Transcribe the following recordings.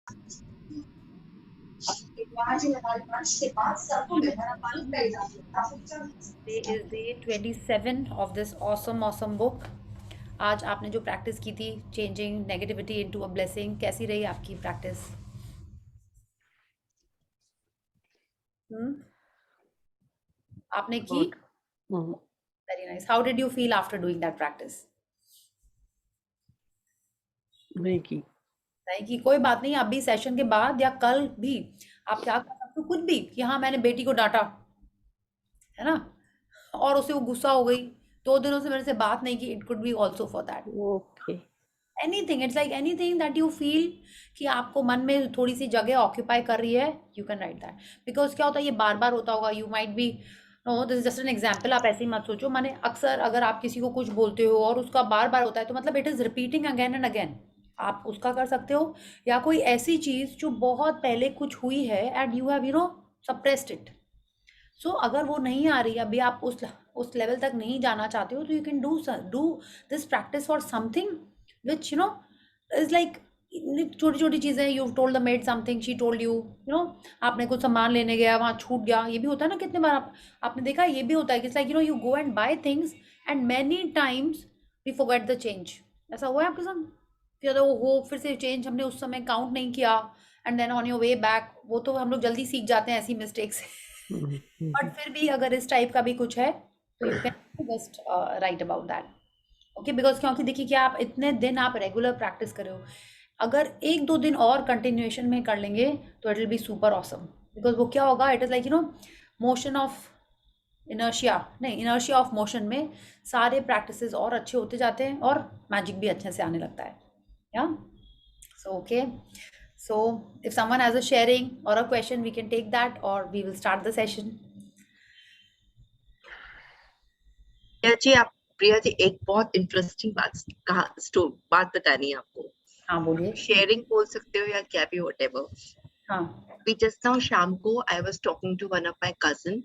Today is day 27 of this awesome book. आज आपने जो प्रैक्टिस की थी changing negativity into a blessing, कैसी रही आपकी प्रैक्टिस? आपने की? Good. Mhm. Very nice. How did you feel after doing that practice? नहीं की. नहीं की, कोई बात नहीं. अभी सेशन के बाद या कल भी आप क्या कर सकते हो, कुछ भी, कि हाँ मैंने बेटी को डांटा, है ना, और उसे वो गुस्सा हो गई, 2 दिनों से मेरे से बात नहीं की. It could be also for that. Okay. Anything, it's like anything that you feel कि आपको मन में थोड़ी सी जगह ऑक्यूपाई कर रही है, you can write that. Because क्या होता है, ये बार बार होता होगा. You might be, no this is just an example, आप ऐसे ही मत सोचो. माने अक्सर अगर आप किसी को कुछ बोलते हो और उसका बार बार होता है, तो मतलब it is repeating again and again. आप उसका कर सकते हो, या कोई ऐसी चीज जो बहुत पहले कुछ हुई है and you have suppressed it. So अगर वो नहीं आ रही, अभी आप उस लेवल तक नहीं जाना चाहते हो, तो you can do this practice for something which is like छोटी छोटी चीजें. You told the made something, she told you आपने कुछ सामान लेने गया, वहां छूट गया. ये भी होता है ना, कितने बार आपने देखा, ये भी होता है कि like you go and buy things and many times we forget the change. ऐसा हुआ है आपके साथ? फिर से चेंज हमने उस समय काउंट नहीं किया, and then on your way back, वो तो हम लोग जल्दी सीख जाते हैं ऐसी मिस्टेक से. Mhm. But Mhm. फिर भी अगर इस टाइप का भी कुछ है, तो you can just right about that. Okay, because क्योंकि देखिए कि आप इतने दिन आप रेगुलर प्रैक्टिस कर रहे हो, अगर 1-2 दिन और कंटिन्यूएशन में कर लेंगे, तो it will be super awesome. Because वो क्या होगा, it is like motion of inertia, नहीं, इनर्शिया ऑफ मोशन में सारे प्रैक्टिसेस और अच्छे होते जाते हैं, और मैजिक भी अच्छे से आने लगता है. या so okay, so if someone has a sharing or a question, we can take that, or we will start the session. Priya ji एक बहुत इंटरेस्टिंग बात बतानी है आपको. हाँ बोलिए. शेयरिंग बोल सकते हो या क्या भी, व्हाटएवर. हाँ. We just now शाम को I was talking to one of my cousin.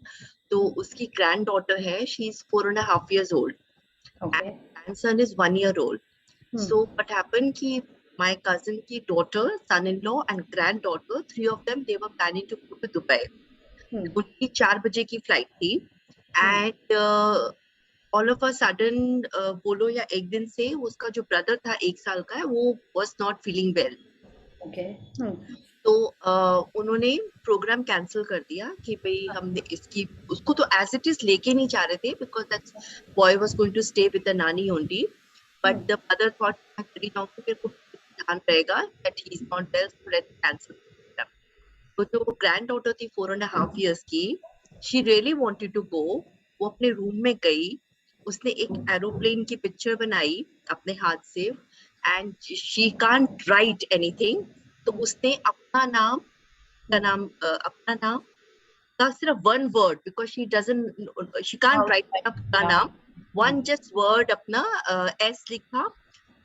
तो उसकी ग्रैंड डॉटर है, she is 4.5 years old. Okay. And grandson is 1 year old. So what happened कि my cousin की daughter, son-in-law and granddaughter, 3 of them, they were planning to go to Dubai. उनकी 4 बजे की flight थी. And all of a sudden बोलो या एक दिन से उसका जो ब्रदर था 1 साल का है, वो was not feeling well. Okay. तो उन्होंने प्रोग्राम कैंसिल कर दिया कि भाई हमने उसको तो एज इट इज लेके नहीं जा रहे थे, because that boy was going to stay with the nani only. But the mother thought very now कि मेरे को ध्यान रहेगा that he is not well, so let's cancel. तो जो ग्रैंड डॉटर थी 4.5 years की, she really wanted to go. वो अपने रूम में गई, उसने एक एरोप्लेन की पिक्चर बनाई अपने हाथ से, and she can't right anything. तो उसने अपना नाम का सिर्फ one word, because she can't right अपना नाम, वन जस्ट वर्ड अपना एस लिखा.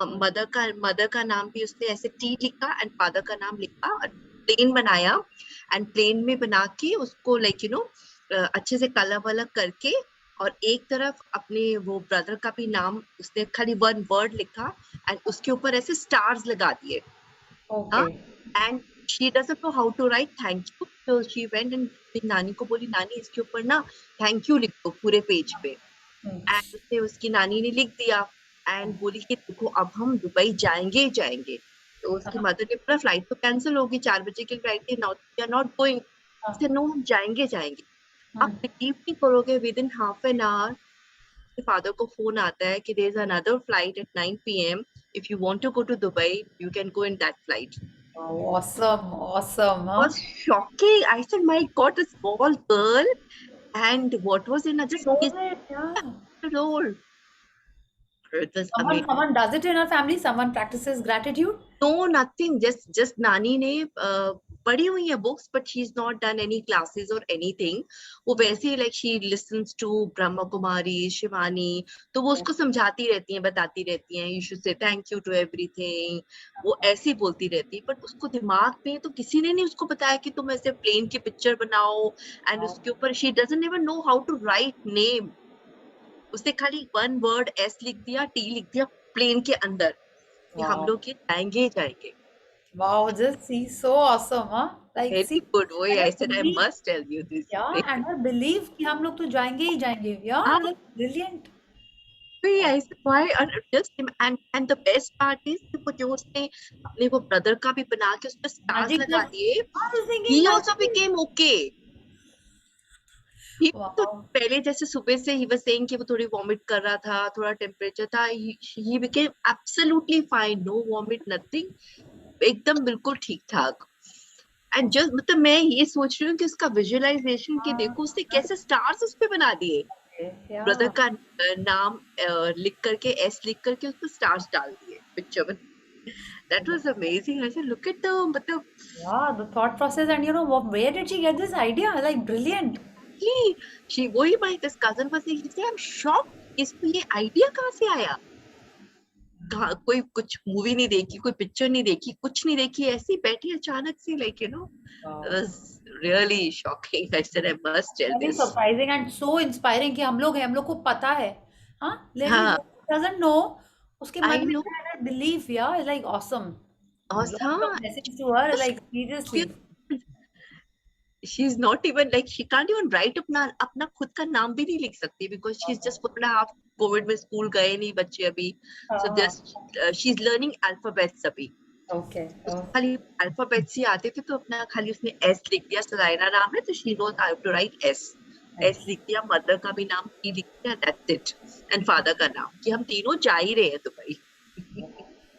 मदर का नाम भी उसने ऐसे टी लिखा, एंड फादर का नाम लिखा, प्लेन बनाया. एंड प्लेन में बना के उसको अच्छे से कलर वलर करके, और एक तरफ अपने वो ब्रदर का भी नाम उसने खाली वन वर्ड लिखा, एंड उसके ऊपर ऐसे स्टार्स लगा दिए. And she doesn't know how to write thank you. तो शी वेंट एंड नानी को बोली, नानी इसके ऊपर ना थैंक यू लिख दो पूरे पेज पे. एंड उसने उसकी नानी ने लिख दिया, एंड बोली कि देखो अब हम दुबई जाएंगे. तो उसकी मदर ने बोला फ्लाइट तो कैंसिल होगी, 4 बजे की फ्लाइट थी, now we are not going. उसने नो, हम जाएंगे. आप बिलीव नहीं करोगे, within half an hour father को फोन आता है कि there is another flight at 9 PM. If you want to go to Dubai, you can go in that flight. awesome. It was shocking. I said, my God, a small girl, and what was in just old. It was amazing. Someone does it in our family, someone practices gratitude. No, nothing. Just नानी ने पढ़ी हुई है books, but she is not done any classes और anything. वो वैसे like she listens to Brahma Kumari, Shivani, तो वो उसको समझाती रहती हैं, बताती रहती हैं, you should say thank you to everything. वो ऐसे ही बोलती रहती है, बट उसको दिमाग में तो किसी ने नहीं उसको बताया कि तुम ऐसे प्लेन की पिक्चर बनाओ, एंड उसके ऊपर she doesn't even know how to write name. उसने खाली वन वर्ड एस लिख दिया, टी लिख दिया प्लेन के अंदर, कि हम लोग ये जाएंगे. Wow, just see, so awesome, huh? Like, Very see, good. वही and I I said I believe, must tell you this. yeah, and I believe कि हम लोग तो जाएंगे ही जाएंगे. Yeah, हाँ, like brilliant. वही I said why just and the best part is कि वो जो उसने अपने वो ब्रदर का भी बना के उसमें stars Magic लगा just, दिए, I was he thinking also magic. became okay. He तो Wow. पहले जैसे सुबह से he was saying कि वो थोड़ी वॉमिट कर रहा था, थोड़ा टेम्परेचर था, he became absolutely fine, no vomit, nothing, एकदम बिल्कुल ठीक ठाक. एंड जस्ट मतलब मैं ये सोच रही हूँ कि उसका विजुअलाइजेशन के देखो उसने कैसे स्टार्स उस पे बना दिए, Okay, ब्रदर yeah. का नाम लिख करके एस लिख करके उस पे स्टार्स डाल दिए पिक्चर में. That was amazing. I said look at the मतलब Yeah, the thought process, and where did she get this idea? Like brilliant. He she वही my this cousin was saying I am shocked, इसको ये idea कहाँ से आया. कहाँ कोई कुछ मूवी नहीं देखी, कोई पिक्चर नहीं देखी, कुछ नहीं देखी, ऐसी बैठी अचानक से like you know Wow. was really shocking. I said I must tell Very this. surprising and so inspiring कि हम लोग हैं, हम लोग को पता है, हाँ, लेकिन हाँ, जो doesn't know, उसके I मन में know. क्या है, belief, yeah, is like awesome. और Lot of हाँ, message to her, like seriously. she's not even like she can't even write अपना अपना खुद का नाम भी नहीं लिख सकती because she's just 4.5 कोविड में स्कूल गए नहीं बच्चे अभी, so हाँ, just she's learning alphabets अभी. okay, उसको okay. खाली अल्फाबेट्स ही आते थे तो अपना खाली उसने एस लिख दिया, सलाइना नाम है तो she knows how to write S Nice. लिख दिया, मदर का भी नाम टी लिख दिया, दैट्स इट, एंड फादर का नाम कि हम तीनों जा ही रहे हैं Dubai.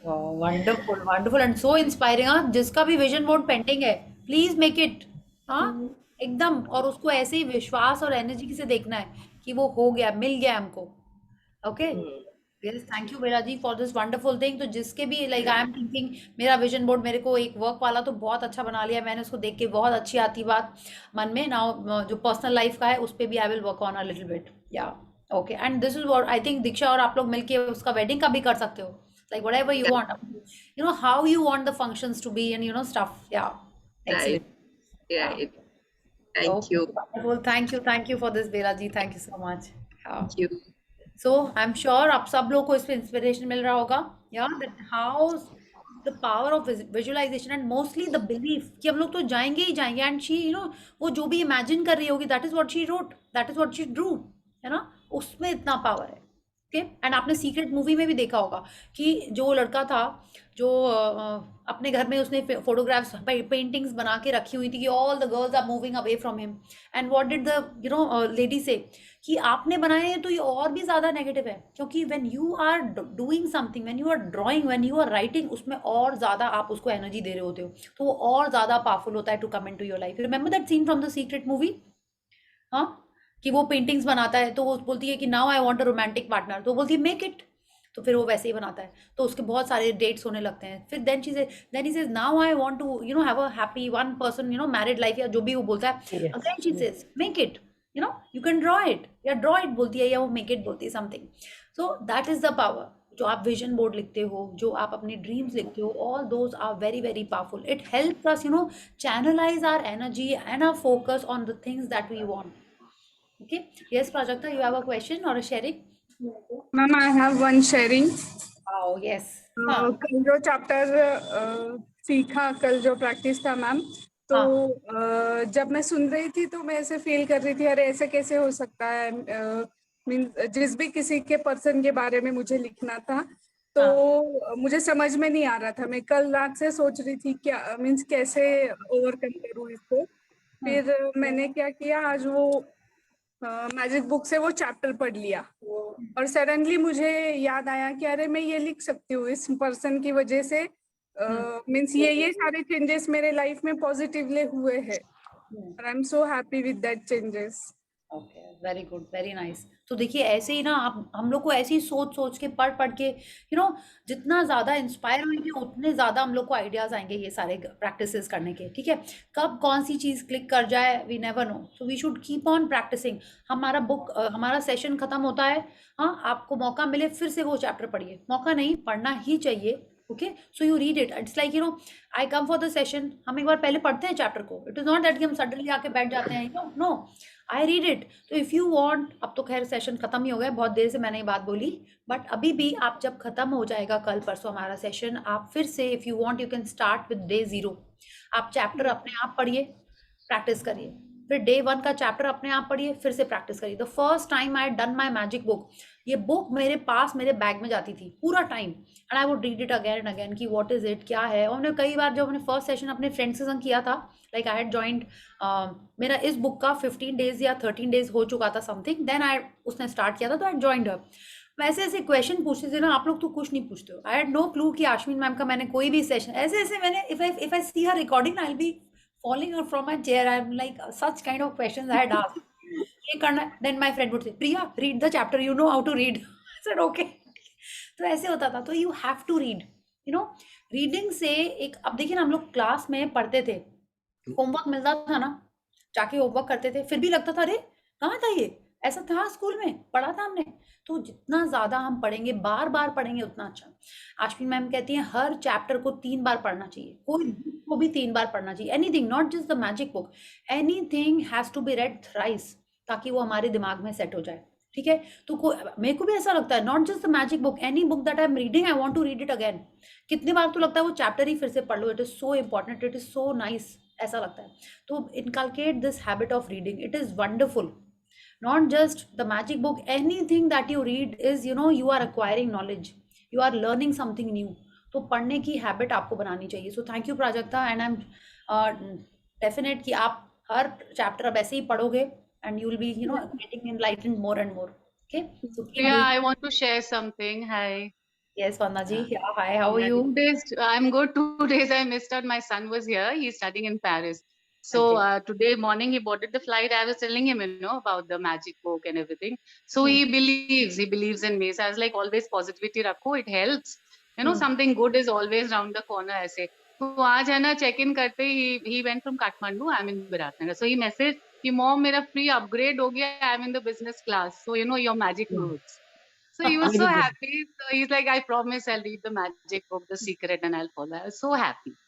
Wow, wonderful, wonderful and so inspiring, हाँ, जिसका भी विजन बोर्ड पेंडिंग है, प्लीज मेक इट, हाँ, एकदम, और उसको ऐसे ही विश्वास और एनर्जी से देखना है कि वो हो गया, मिल गया हमको. Okay. Yes, thank you Bela ji for this wonderful thing. तो जिसके भी लाइक आई एम थिंकिंग, मेरा विजन बोर्ड मेरे को एक वर्क वाला तो बहुत अच्छा बना लिया मैंने, उसको देख के बहुत अच्छी आती बात मन में. नाउ जो पर्सनल लाइफ का है उस पे भी I will work on a little bit. Yeah okay, and this is what I think Diksha और आप लोग मिलके उसका वेडिंग का भी कर सकते हो, like whatever you want, how you want the functions to be, and stuff. Yeah, right, excellent. Yeah. Right. Thank Okay, you, wonderful. Thank you for this, Bela ji. Thank you so much. Yeah. Thank you. So I'm sure आप सब लोग को इसमें inspiration मिल रहा होगा. Yeah, that how the power of visualization and mostly the belief कि हम लोग तो जाएंगे ही जाएंगे, and she वो जो भी imagine कर रही होगी, that is what she wrote, that is what she drew, है ना, उसमें इतना पावर है. ओके, एंड आपने सीक्रेट मूवी में भी देखा होगा कि जो लड़का था जो अपने घर में उसने फोटोग्राफ्स पेंटिंग्स बना के रखी हुई थी कि all the girls are moving away from him, and what did the lady say कि आपने बनाए हैं तो ये और भी ज़्यादा नेगेटिव है, क्योंकि when you are doing something, when you are drawing, when you are writing, उसमें और ज़्यादा आप उसको एनर्जी दे रहे होते हो, तो वो और ज़्यादा पावरफुल होता है to come into your life. Remember that scene from the secret movie, हाँ, कि वो पेंटिंग्स बनाता है तो वो बोलती है कि now I want a romantic partner, तो बोलती है मेक इट, तो फिर वो वैसे ही बनाता है, तो उसके बहुत सारे डेट्स होने लगते हैं. फिर then he says now I want to have a happy one person married life, या जो भी वो बोलता है. Yes. Again she says make it, you can draw it, या ड्रॉ इट बोलती है, या वो मेक इट बोलती है, something. So that is the power. जो आप विजन बोर्ड लिखते हो, जो आप अपने ड्रीम्स लिखते हो, all those are very very powerful. It helps us channelize our energy and our focus on the things that we want. Okay. Yes, Prajakta, you have a question or a sharing? Ma'am I have one sharing. Oh, yes. हाँ, कल जो chapter सीखा, कल जो practice था ma'am, तो जब मैं सुन रही थी तो मैं ऐसे फील कर रही थी, अरे ऐसे कैसे हो सकता है. मीन्स जिस भी किसी के पर्सन के बारे में मुझे लिखना था तो मुझे समझ में नहीं आ रहा था. मैं कल रात से सोच रही थी क्या मीन्स कैसे ओवरकम करूँ इसको. फिर मैंने क्या किया, आज वो मैजिक बुक से वो चैप्टर पढ़ लिया और सडनली मुझे याद आया कि अरे मैं ये लिख सकती हूँ इस पर्सन की वजह से. मीन्स ये सारे चेंजेस मेरे लाइफ में पॉजिटिवली हुए हैं और आई am so happy with that changes. Okay, very good, very nice. तो देखिए ऐसे ही ना, आप हम लोग को ऐसे ही सोच सोच के पढ़ पढ़ के जितना ज़्यादा इंस्पायर होंगे उतने ज़्यादा हम लोग को आइडियाज़ आएंगे ये सारे प्रैक्टिसेस करने के. ठीक है, कब कौन सी चीज़ क्लिक कर जाए we never know, so we should keep on practising. हमारा सेशन खत्म होता है, हाँ, आपको मौका मिले फिर से वो चैप्टर पढ़िए, मौका नहीं, पढ़ना ही चाहिए. Okay, so you read it. It's like, I come for the session, हम एक बार पहले पढ़ते हैं चैप्टर को. It is not that कि हम suddenly आके बैठ जाते हैं. No, I read it. तो if you want, अब तो खैर सेशन खत्म ही हो गया, बहुत देर से मैंने ये बात बोली, बट अभी भी आप जब खत्म हो जाएगा कल परसों हमारा सेशन, आप फिर से if you want you can start with day 0. आप चैप्टर अपने आप पढ़िए, प्रैक्टिस करिए, फिर डे 1 का चैप्टर अपने आप पढ़िए, फिर से प्रैक्टिस करिए. The first time I done my magic book, ये बुक मेरे पास मेरे बैग में जाती थी पूरा time, and I would read it again and again कि व्हाट इज इट, क्या है. और हमने कई बार जब हमने फर्स्ट सेशन अपने फ्रेंड्स के संग किया था, लाइक आई हैड जॉइंड, मेरा इस बुक का 15 डेज या 13 डेज हो चुका था समथिंग, देन आई उसने स्टार्ट किया था, तो आई जॉइंड हर. वैसे ऐसे क्वेश्चन पूछते थे ना, आप लोग तो कुछ नहीं पूछते हो. आई हैड नो क्लू कि आश्विन मैम का मैंने कोई भी सेशन ऐसे ऐसे मैंने, if I see her recording I will be falling from my chair. I'm like, such kind of questions I had asked. ये करना. Then my friend would say, Priya, read the chapter. You know how to read. I said, okay. तो ऐसे होता था. तो you have to read. Reading से एक, अब देखिए ना, हम लोग क्लास में पढ़ते थे, होमवर्क मिलता था ना, जाके होमवर्क करते थे, फिर भी लगता था अरे कहाँ था ये, ऐसा था स्कूल में पढ़ा था हमने. तो जितना ज्यादा हम पढ़ेंगे, बार बार पढ़ेंगे, उतना अच्छा. आश्विन मैम कहती हैं हर चैप्टर को 3 बार पढ़ना चाहिए, कोई बुक को भी 3 बार पढ़ना चाहिए. Anything, not just the magic book, anything has to be read thrice, ताकि वो हमारे दिमाग में सेट हो जाए. ठीक है. तो मेरे को भी ऐसा लगता है, not just the magic book, any book that I am reading I want to read it again. कितनी बार तो लगता है वो चैप्टर ही फिर से पढ़ लो. It is so important, it is so nice, ऐसा लगता है. तो inculcate this habit of reading, it is wonderful. Not just the magic book, anything that you read is, you are acquiring knowledge, you are learning something new. तो पढ़ने की habit आपको बनानी चाहिए. सो thank you Prajakta, and I M definite कि आप हर chapter अब ऐसे ही पढ़ोगे, and you will be getting enlightened more and more. Okay, so Yeah, I want to share something. Hi. Yes, Vandana ji. Yeah, hi, how are you? 2 days, I'm good. 2 days I missed out. My son was here. He's studying in Paris. So Okay. today morning he boarded the flight. I was telling him, about the magic book and everything. So he believes in me. So I was like, always positivity rakho. It helps. Something good is always round the corner. ऐसे. तो आज है ना, check in करते he went from Kathmandu. I'm in Biratnagar. So he messaged कि mom मेरा free upgrade हो गया. I'm in the business class. So your magic works. So he was so happy. So he's like, I promise I'll read the magic book, The Secret, and I'll follow. I was so happy.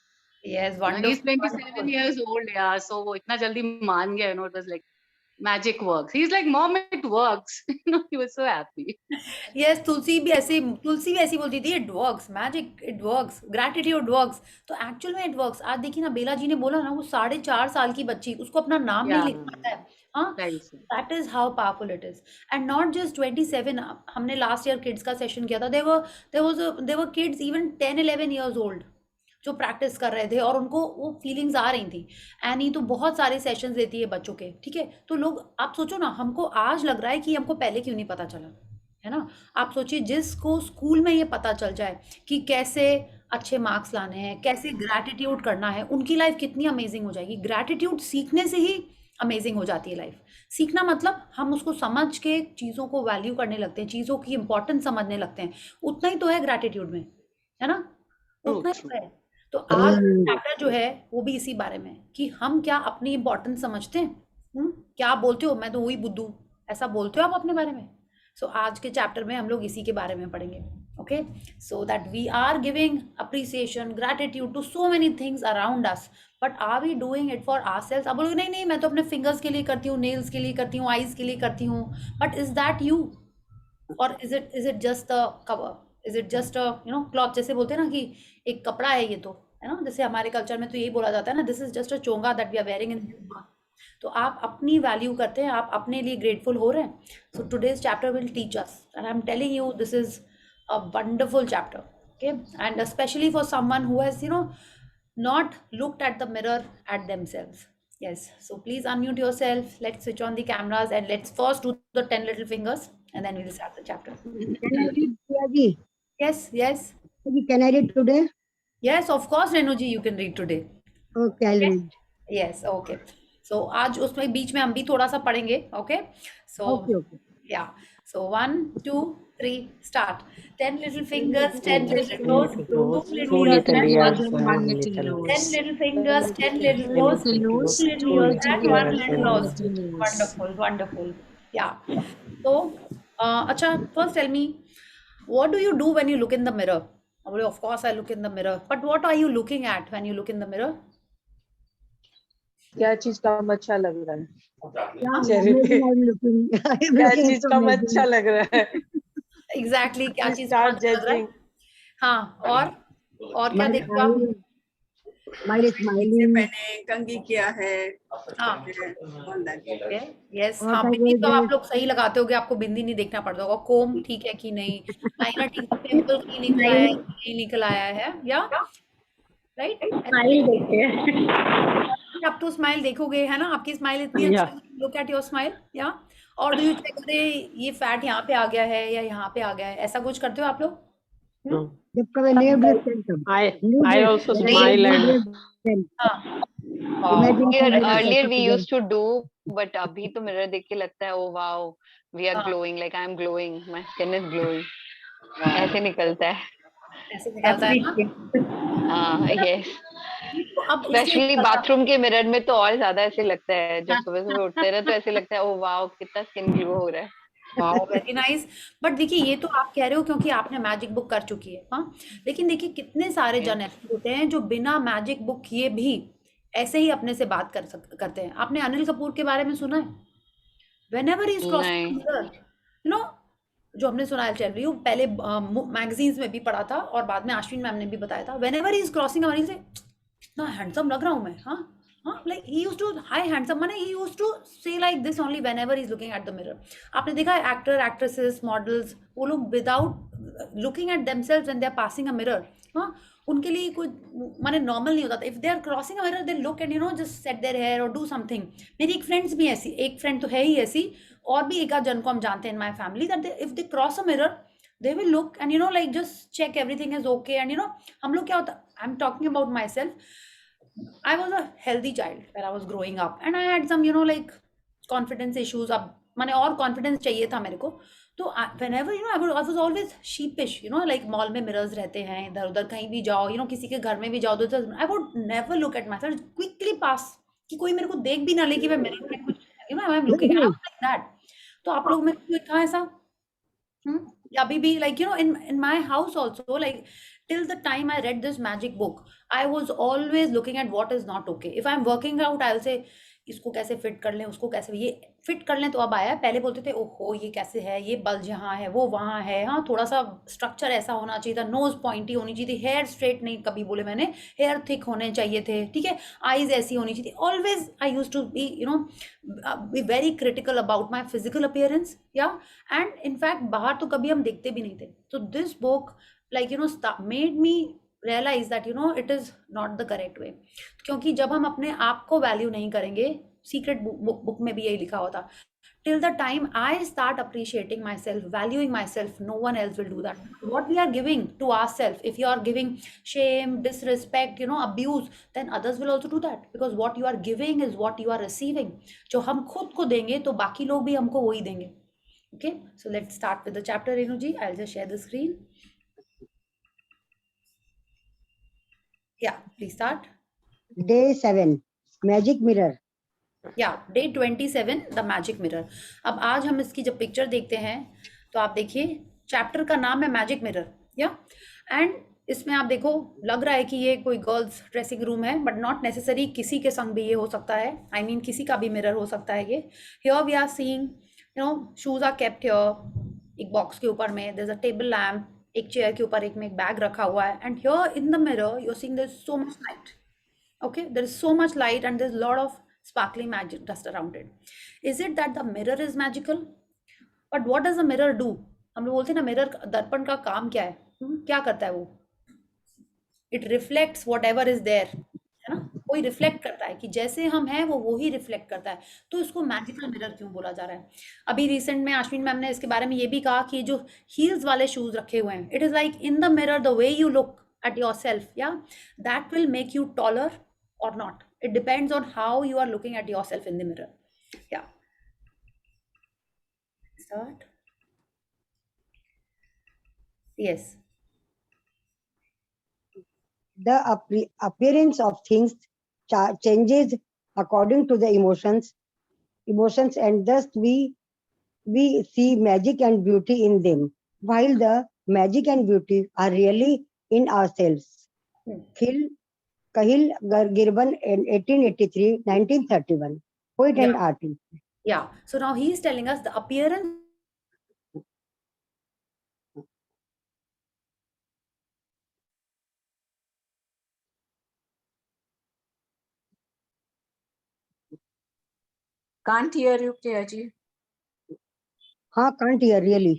Yes, wonderful. He's 27 years old, yeah. So वो इतना जल्दी मान गया, it was like magic works. He's like, mom, it works. He was so happy. Yes, तुलसी भी ऐसी बोलती थी, it works, magic, it works, gratitude works. तो एक्चुअल में it works. आज देखिए ना, बेला जी ने बोला ना, वो 4.5 साल की बच्ची, उसको अपना नाम नहीं लिख पाता है. हाँ, that is how powerful it is. And not just 27. हमने last year kids का सेशन किया था. There were kids even 10-11 years old जो प्रैक्टिस कर रहे थे, और उनको वो फीलिंग्स आ रही थी. एनी तो बहुत सारे सेशंस देती है बच्चों के. ठीक है. तो लोग, आप सोचो ना, हमको आज लग रहा है कि हमको पहले क्यों नहीं पता चला, है ना. आप सोचिए, जिसको स्कूल में ये पता चल जाए कि कैसे अच्छे मार्क्स लाने हैं, कैसे ग्रैटिट्यूड करना है, उनकी लाइफ कितनी अमेजिंग हो जाएगी. ग्रैटिट्यूड सीखने से ही अमेजिंग हो जाती है लाइफ. सीखना मतलब हम उसको समझ के चीज़ों को वैल्यू करने लगते हैं, चीज़ों की इंपॉर्टेंस समझने लगते हैं. उतना ही तो है ग्रैटिट्यूड में, है ना, उतना ही तो है. तो आज चैप्टर जो है वो भी इसी बारे में है कि हम क्या अपनी इंपॉर्टेंस समझते हैं. क्या आप बोलते हो, मैं तो वही बुद्धू, ऐसा बोलते हो आप अपने बारे में. सो आज के चैप्टर में हम लोग इसी के बारे में पढ़ेंगे. Okay, so that we are giving appreciation, gratitude to so many things around us, but are we doing it for ourselves. अब बोलोगे नहीं मैं तो अपने फिंगर्स के लिए करती हूँ, नेल्स के लिए करती हूँ, आईज के लिए करती हूँ, बट इज दैट यू, और is it just a cover, is it just a cloth. जैसे बोलते हैं ना कि एक कपड़ा है ये, तो है ना, जैसे हमारे कल्चर में तो यही बोला जाता है ना, दिस इज जस्ट अ चोंगा दैट वी आर वेयरिंग इन. तो आप अपनी वैल्यू करते हैं, आप अपने लिए ग्रेटफुल हो रहे हैं. So today's chapter will teach us, and I am telling you this is a wonderful chapter. Okay, and specially for someone who has not looked at the mirror at themselves. Yes, so please unmute yourself, let's switch on the cameras, and let's first do the 10 little fingers, and then we'll start the chapter. Can I read, Priyaji? Yes. Can I read today? Yes, of course, Renu ji, you can read today. Okay, I'll read. Yes, okay. So आज उसमें बीच में हम भी थोड़ा सा पढ़ेंगे. Okay, so Okay. yeah, so 1 2 3 start. 10 little fingers, 10 little toes, 2 little ears, and 1 little nose. 10 little fingers, 10 little toes, 2 little ears, and 1 little nose. Wonderful. Yeah. So अच्छा, first tell me, what do you do when you look in the mirror? Of course I look in the mirror. But what are you looking at when you look in the mirror? क्या चीज कम अच्छा लग रहा है? Yeah, चेहरे पे amazing. I'm looking. I'm क्या looking चीज at कम amazing. अच्छा लग रहा है? Exactly, क्या You चीज start कहाँ अच्छा लग रहा है? judging. हाँ, और क्या My देखते हो आप? smile smiling. मैंने कंघी किया है हाँ, all that. यस, What हाँ, I बिंदी तो आप was लोग सही लगाते होगे, आपको बिंदी नहीं देखना पड़ता होगा, कोम ठीक है कि नहीं, लाइनर ठीक है, पिंपल कहीं निकल आया है कि नहीं निकल आया है, या राइट? स्माइल देखिए. आप तो स्माइल देखोगे, है ना? आपकी स्माइल इतनी अच्छी है, लुक एट योर स्माइल, या और डू यू चेक अरे ये फैट यहाँ पे आ गया है या यहाँ पे आ गया है, ऐसा कुछ करते हो आप लोग? जब कभी new dress pहनता हूँ. I also smile and हाँ, Imagine Earlier we used to do, but अभी तो मिरर देख के लगता है, oh wow, we are हाँ। glowing, like I am glowing, my skin is glowing. ऐसे निकलता है. ऐसे निकलता है ना? हाँ, yes. तो अब इससे स्पेशली बाथरूम के मिरर में तो और ज्यादा ऐसे लगता है, जब सुबह सुबह उठते हैं तो ऐसे लगता है, oh wow, कितना स्किन ग्लो हो रहा है. Wow, very nice. बट देखिए, ये तो आप कह रहे हो क्योंकि आपने मैजिक बुक कर चुकी है, हाँ, लेकिन देखिए कितने सारे जन ऐसे होते हैं जो बिना मैजिक बुक किए भी ऐसे ही अपने से बात करते हैं। आपने अनिल कपूर के बारे में सुना है? Whenever he is crossing the mirror, you know, जो हमने सुना है, चल रही हूँ, पहले मैगजीन्स में भी पढ़ा था और बाद में अश्विन मैम ने भी बताया था, whenever he is crossing a mirror, he say, कितना हैंडसम लग रहा हूँ मैं, हाँ हाँ, like he used to, hi handsome, माने he used to say like this only whenever he is looking at the mirror. आपने देखा है एक्टर, एक्ट्रेसेस, मॉडल्स, वो लोग without looking at themselves when they are passing a mirror, हाँ, उनके लिए कोई माने नॉर्मल नहीं होता था। If they are crossing a mirror, they look and you know just set their hair और डू समथिंग। मेरी एक फ्रेंड्स भी ऐसी, एक फ्रेंड तो है ही ऐसी, और भी एक आध जन को हम जानते हैं in my family, that if they cross a mirror they will look and you know like just check everything is okay, and you know हम लोग क्या होता, I'm talking about myself, I was a healthy child when I was growing up and I had some you know like confidence issues, अब माने और confidence चाहिए था मेरे को, तो whenever you know I was always sheepish, you know like mall में mirrors रहते हैं, इधर उधर कहीं भी जाओ, you know किसी के घर में भी जाओ तो I would never look at myself, quickly pass, कि कोई मेरे को देख भी ना ले कि मैं मिरर में कुछ you know I'm looking, I was like that। तो आप लोग में कोई था ऐसा? अभी भी like you know in my house also, like till the time I read this magic book, I was always looking at what is not okay. If I'm working out, I'll say इसको कैसे fit कर लें, उसको कैसे, ये fit कर लें तो अब आया, पहले बोलते थे ओहो ये कैसे है, ये बल्ज यहाँ है, वो वहाँ है, हाँ थोड़ा सा स्ट्रक्चर ऐसा होना चाहिए था, नोज पॉइंटी होनी चाहिए थी, हेयर स्ट्रेट नहीं कभी बोले मैंने, हेयर थिक होने चाहिए थे, ठीक है, आईज ऐसी होनी चाहिए थी। Always I use to be you know be very critical about my physical appearance, या एंड इनफैक्ट बाहर तो कभी हम देखते भी नहीं थे। तो this book like you know made me realize that you know it is not the correct way, क्योंकि जब हम अपने आप को वैल्यू नहीं करेंगे, सीक्रेट बुक में भी यही लिखा होता, till the time I start appreciating myself, valuing myself, no one else will do that. What we are giving to ourselves, if you are giving shame, disrespect, you know abuse, then others will also do that, because what you are giving is what you are receiving. जो हम खुद को देंगे तो बाकी लोग भी हमको वही देंगे। Okay, so let's start with the chapter, Renu ji. I'll just share the screen. Yeah, please start. Day 7, Magic Mirror. Yeah, day 27, The Magic Mirror. अब आज हम इसकी जब पिक्चर देखते हैं तो आप देखिए, चैप्टर का नाम है मैजिक मिरर, या एंड इसमें आप देखो लग रहा है कि ये कोई गर्ल्स ड्रेसिंग रूम है, बट नॉट नेसेसरी, किसी के संग भी ये हो सकता है, आई मीन किसी का भी मिरर हो सकता है ये। Here we are seeing you know shoes are kept here, एक बॉक्स के ऊपर में there is a table lamp, एक चेयर के ऊपर एक में एक बैग रखा हुआ है, and here in the mirror you are seeing there is so much light, okay, there is so much light and there's a lot of sparkling magic dust around it. Is it that the mirror is magical? But what does the mirror do? हम लोग बोलते हैं ना, mirror दर्पण का काम क्या है, क्या करता है वो? It reflects whatever is there, है ना, कोई रिफ्लेक्ट करता है कि जैसे हम हैं वो ही रिफ्लेक्ट करता है, तो इसको मैजिकल मिरर क्यों बोला जा रहा है? अभी रिसेंट में अश्विन मैम ने इसके बारे में ये भी कहा कि जो हील्स वाले शूज रखे हुए हैं, it is like in the mirror the way you look at yourself, yeah, that will make you taller or not. It depends on how you are looking at yourself in the mirror. Yeah, start. Yes, The appearance of things changes according to the emotions, and thus we see magic and beauty in them. While the magic and beauty are really in ourselves. Phil Cahill Girbon in 1883, 1931, poet and artist. Yeah. So now he is telling us the appearance. Can't hear you, Priya ji. Can't hear really.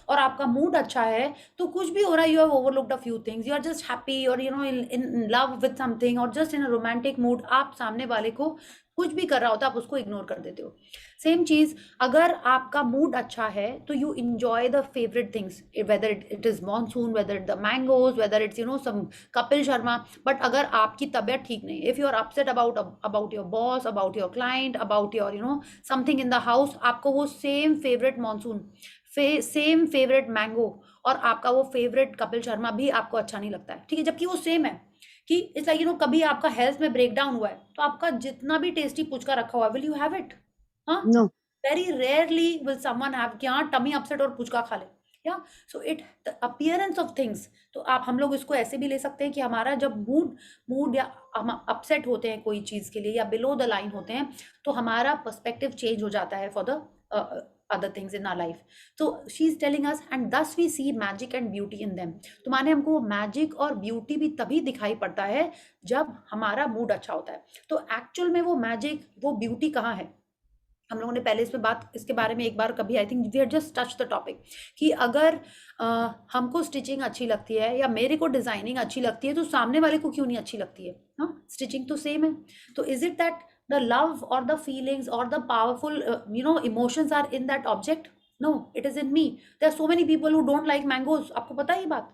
और आपका mood अच्छा है तो कुछ भी हो रहा है, you have overlooked a few things, you are just happy और you know in love with something और just in a romantic mood, आप सामने वाले को कुछ भी कर रहा होता है आप उसको इग्नोर कर देते हो। सेम चीज, अगर आपका मूड अच्छा है तो you enjoy the favourite things, whether it is monsoon, whether it the mangoes, whether it's you know some Kapil Sharma. But अगर आपकी तबीयत ठीक नहीं, if you are upset about your boss, about your client, about your you know something in the house, आपको वो same favourite monsoon, same favourite mango और आपका वो फेवरेट कपिल शर्मा भी आपको अच्छा नहीं लगता है, ठीक है, जबकि वो सेम है। कि इट्स लाइक यू नो कभी आपका हेल्थ में ब्रेक डाउन हुआ है तो आपका जितना भी टेस्टी पुचका रखा हुआ है, विल यू हैव इट? हाँ, No. Very rarely will someone have कि हाँ टमी अपसेट और पुचका खा ले। या so it the appearance of things. तो हम लोग इसको ऐसे भी ले सकते हैं कि हमारा जब मूड या हम अपसेट होते हैं कोई चीज के लिए या बिलो द लाइन होते हैं तो हमारा पर्सपेक्टिव चेंज हो जाता है for the other things in our life. So she is telling us and thus we see magic and beauty in them. तो माने हमको वो मैजिक और ब्यूटी भी तभी दिखाई पड़ता है जब हमारा मूड अच्छा होता है। तो एक्चुअल में वो मैजिक, वो ब्यूटी कहाँ है? हम लोगों ने पहले इसके बारे में एक बार कभी I think we had just touch the topic कि अगर हमको स्टिचिंग अच्छी लगती है या मेरे को डिजाइनिंग अच्छी लगती है तो सामने वाले को क्यों नहीं अच्छी लगती है? हाँ, स्टिचिंग तो सेम है। तो is it that the love or the feelings or the powerful emotions are in that object? No, it is in me. There are so many people who don't like mangoes. आपको पता है ये बात?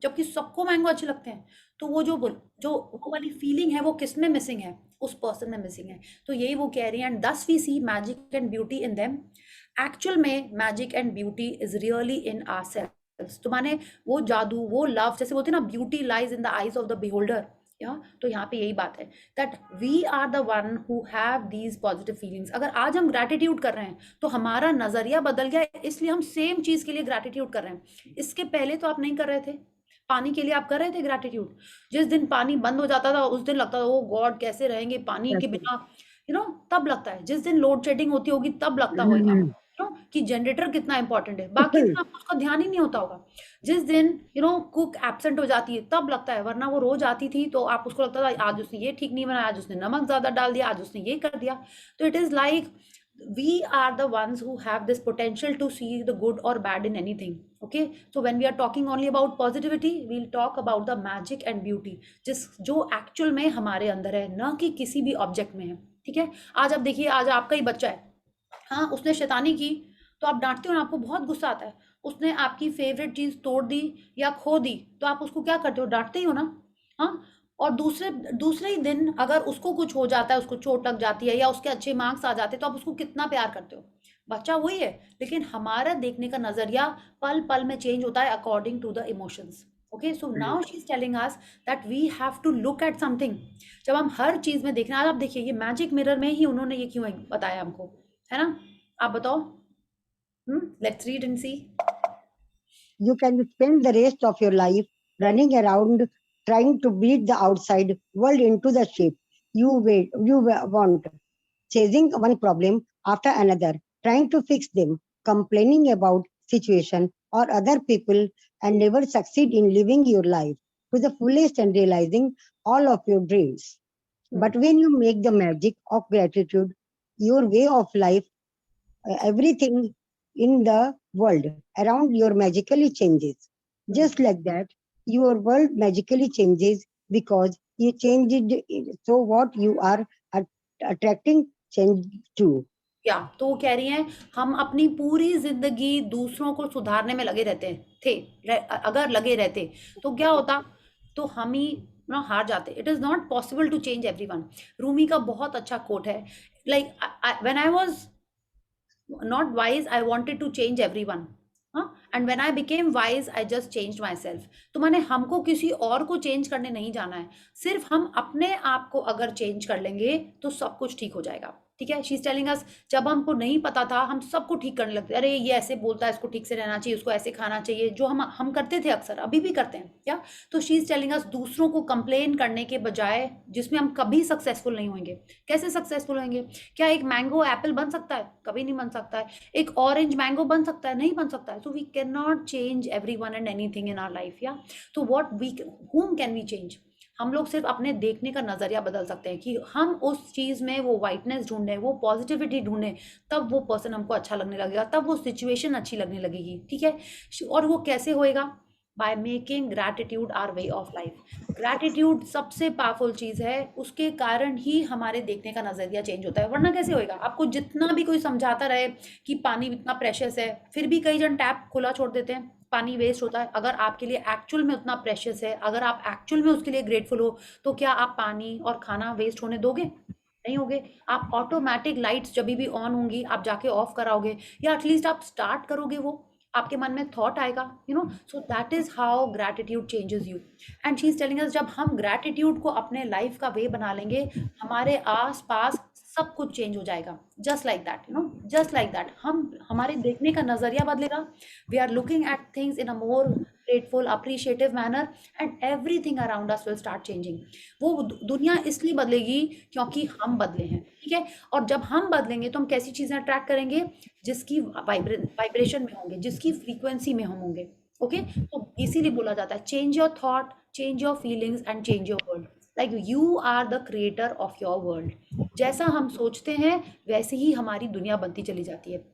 जबकि सबको mango अच्छे लगते हैं। तो वो जो वो वाली फीलिंग है वो किस में मिसिंग है? उस पर्सन में मिसिंग है। तो यही वो कह रही है and thus we see magic and beauty in them. Actual में magic and beauty is really in ourselves. तो माने वो जादू, वो लव, जैसे बोलते हैं ना, beauty lies in the eyes of the beholder. तो यहाँ पे यही बात है that we are the one who have these positive feelings. अगर आज हम ग्रैटिट्यूड कर रहे हैं तो हमारा नजरिया बदल गया, इसलिए हम सेम चीज के लिए ग्रैटिट्यूड कर रहे हैं। इसके पहले तो आप नहीं कर रहे थे। पानी के लिए आप कर रहे थे ग्रैटिट्यूड, जिस दिन पानी बंद हो जाता था उस दिन लगता था ओ गॉड कैसे रहेंगे पानी के बिना, तब लगता है। जिस दिन लोड शेडिंग होती होगी तब लगता होगा कि जनरेटर कितना इंपॉर्टेंट है, बाकी दिन आपको उसका ध्यान ही नहीं होता होगा। जिस दिन कुक एब्सेंट हो जाती है तब लगता है, वरना वो रोज आती थी तो आप उसको लगता था आज उसने ये ठीक नहीं बनाया, आज उसने नमक ज्यादा डाल दिया, आज उसने ये कर दिया। तो it is like we are the ones who have this potential to see the good or bad in anything. Okay, so when we are talking only about positivity, we'll talk about the magic and beauty जो actual में हमारे अंदर है, ना कि किसी भी object में है। ठीक है, आज आप देखिए, आज आपका ही बच्चा है, हाँ उसने शैतानी की तो आप डांटते हो ना, आपको बहुत गुस्सा आता है। उसने आपकी फेवरेट चीज तोड़ दी या खो दी तो आप उसको क्या करते हो? डांटते ही हो ना। हाँ, और दूसरे ही दिन अगर उसको कुछ हो जाता है, उसको चोट लग जाती है या उसके अच्छे मार्क्स आ जाते हैं तो आप उसको कितना प्यार करते हो। बच्चा वही है, लेकिन हमारा देखने का नजरिया पल पल में चेंज होता है according to the emotions. Okay, so now she is telling us that we have to look at something. जब हम हर चीज में देखना, आज आप देखिए ये मैजिक मिरर में ही उन्होंने ये क्यों बताया हमको, है ना? आप बताओ। Let's read and see. You can spend the rest of your life running around trying to beat the outside world into the shape you want, chasing one problem after another, trying to fix them, complaining about situation or other people, and never succeed in living your life to the fullest and realizing all of your dreams. But when you make the magic of gratitude your way of life, everything in the world around you magically changes. Just like that, your world magically changes because you changed it. So what you are attracting change to. या तो वो कह रही हैं हम अपनी पूरी जिंदगी दूसरों को सुधारने में लगे रहते थे, अगर लगे रहते तो क्या होता? तो हम ही ना हार जाते। It is not possible to change everyone. Rumi का बहुत अच्छा कोट है, like when I was not wise I wanted to change everyone, and when I became wise I just changed myself. तो माने हमको किसी और को चेंज करने नहीं जाना है, सिर्फ हम अपने आप को अगर चेंज कर लेंगे तो सब कुछ ठीक हो जाएगा। ठीक है, शी इज टेलिंग अस जब हमको नहीं पता था हम सबको ठीक करने लगते, अरे ये ऐसे बोलता है, इसको ठीक से रहना चाहिए, उसको ऐसे खाना चाहिए, जो हम करते थे अक्सर, अभी भी करते हैं क्या। तो शी इज टेलिंग अस दूसरों को कंप्लेन करने के बजाय, जिसमें हम कभी सक्सेसफुल नहीं होंगे। कैसे सक्सेसफुल होंगे? क्या एक मैंगो एप्पल बन सकता है? कभी नहीं बन सकता है। एक ऑरेंज मैंगो बन सकता है? नहीं बन सकता है। So we can not change everyone and anything in our life. या तो what we, whom can we change? हम लोग सिर्फ अपने देखने का नजरिया बदल सकते हैं कि हम उस चीज में वो वाइटनेस ढूंढें, वो पॉजिटिविटी ढूंढें, तब वो पर्सन हमको अच्छा लगने लगेगा, तब वो सिचुएशन अच्छी लगने लगेगी। ठीक है, और वो कैसे होएगा? By making gratitude our way of life. Gratitude सबसे पावरफुल चीज है, उसके कारण ही हमारे देखने का नजरिया चेंज होता है, वरना कैसे होएगा? आपको जितना भी कोई समझाता रहे कि पानी इतना प्रेशियस है, फिर भी कई जन टैप खुला छोड़ देते हैं, पानी वेस्ट होता है। अगर आपके लिए एक्चुअल में उतना प्रेशियस है, अगर आप एक्चुअल में उसके लिए ग्रेटफुल हो, तो क्या आप पानी और खाना वेस्ट होने दोगे? नहीं होगे। आप ऑटोमेटिक लाइट्स जब भी ऑन होंगी आप जाके ऑफ कराओगे, या एटलीस्ट आप स्टार्ट करोगे, वो आपके मन में थॉट आएगा, you know. So that is how gratitude changes you. And she is telling us जब हम ग्रैटिट्यूड को अपने लाइफ का वे बना लेंगे, हमारे आस पास सब कुछ चेंज हो जाएगा। Just like that, you know, just like that. हमारे देखने का नजरिया बदलेगा। We are looking at things in a more grateful appreciative manner and everything around us will start changing. वो दुनिया इसलिए बदलेगी क्योंकि हम बदले हैं। ठीक है, और जब हम बदलेंगे तो हम कैसी चीजें अट्रैक्ट करेंगे? जिसकी वाइब्रेशन में होंगे, जिसकी फ्रीक्वेंसी में हम होंगे। ओके, तो इसीलिए बोला जाता है change your thought, change your feelings and change your world. Like you are the creator of your world. जैसा हम सोचते हैं वैसे ही हमारी दुनिया बनती चली जाती है।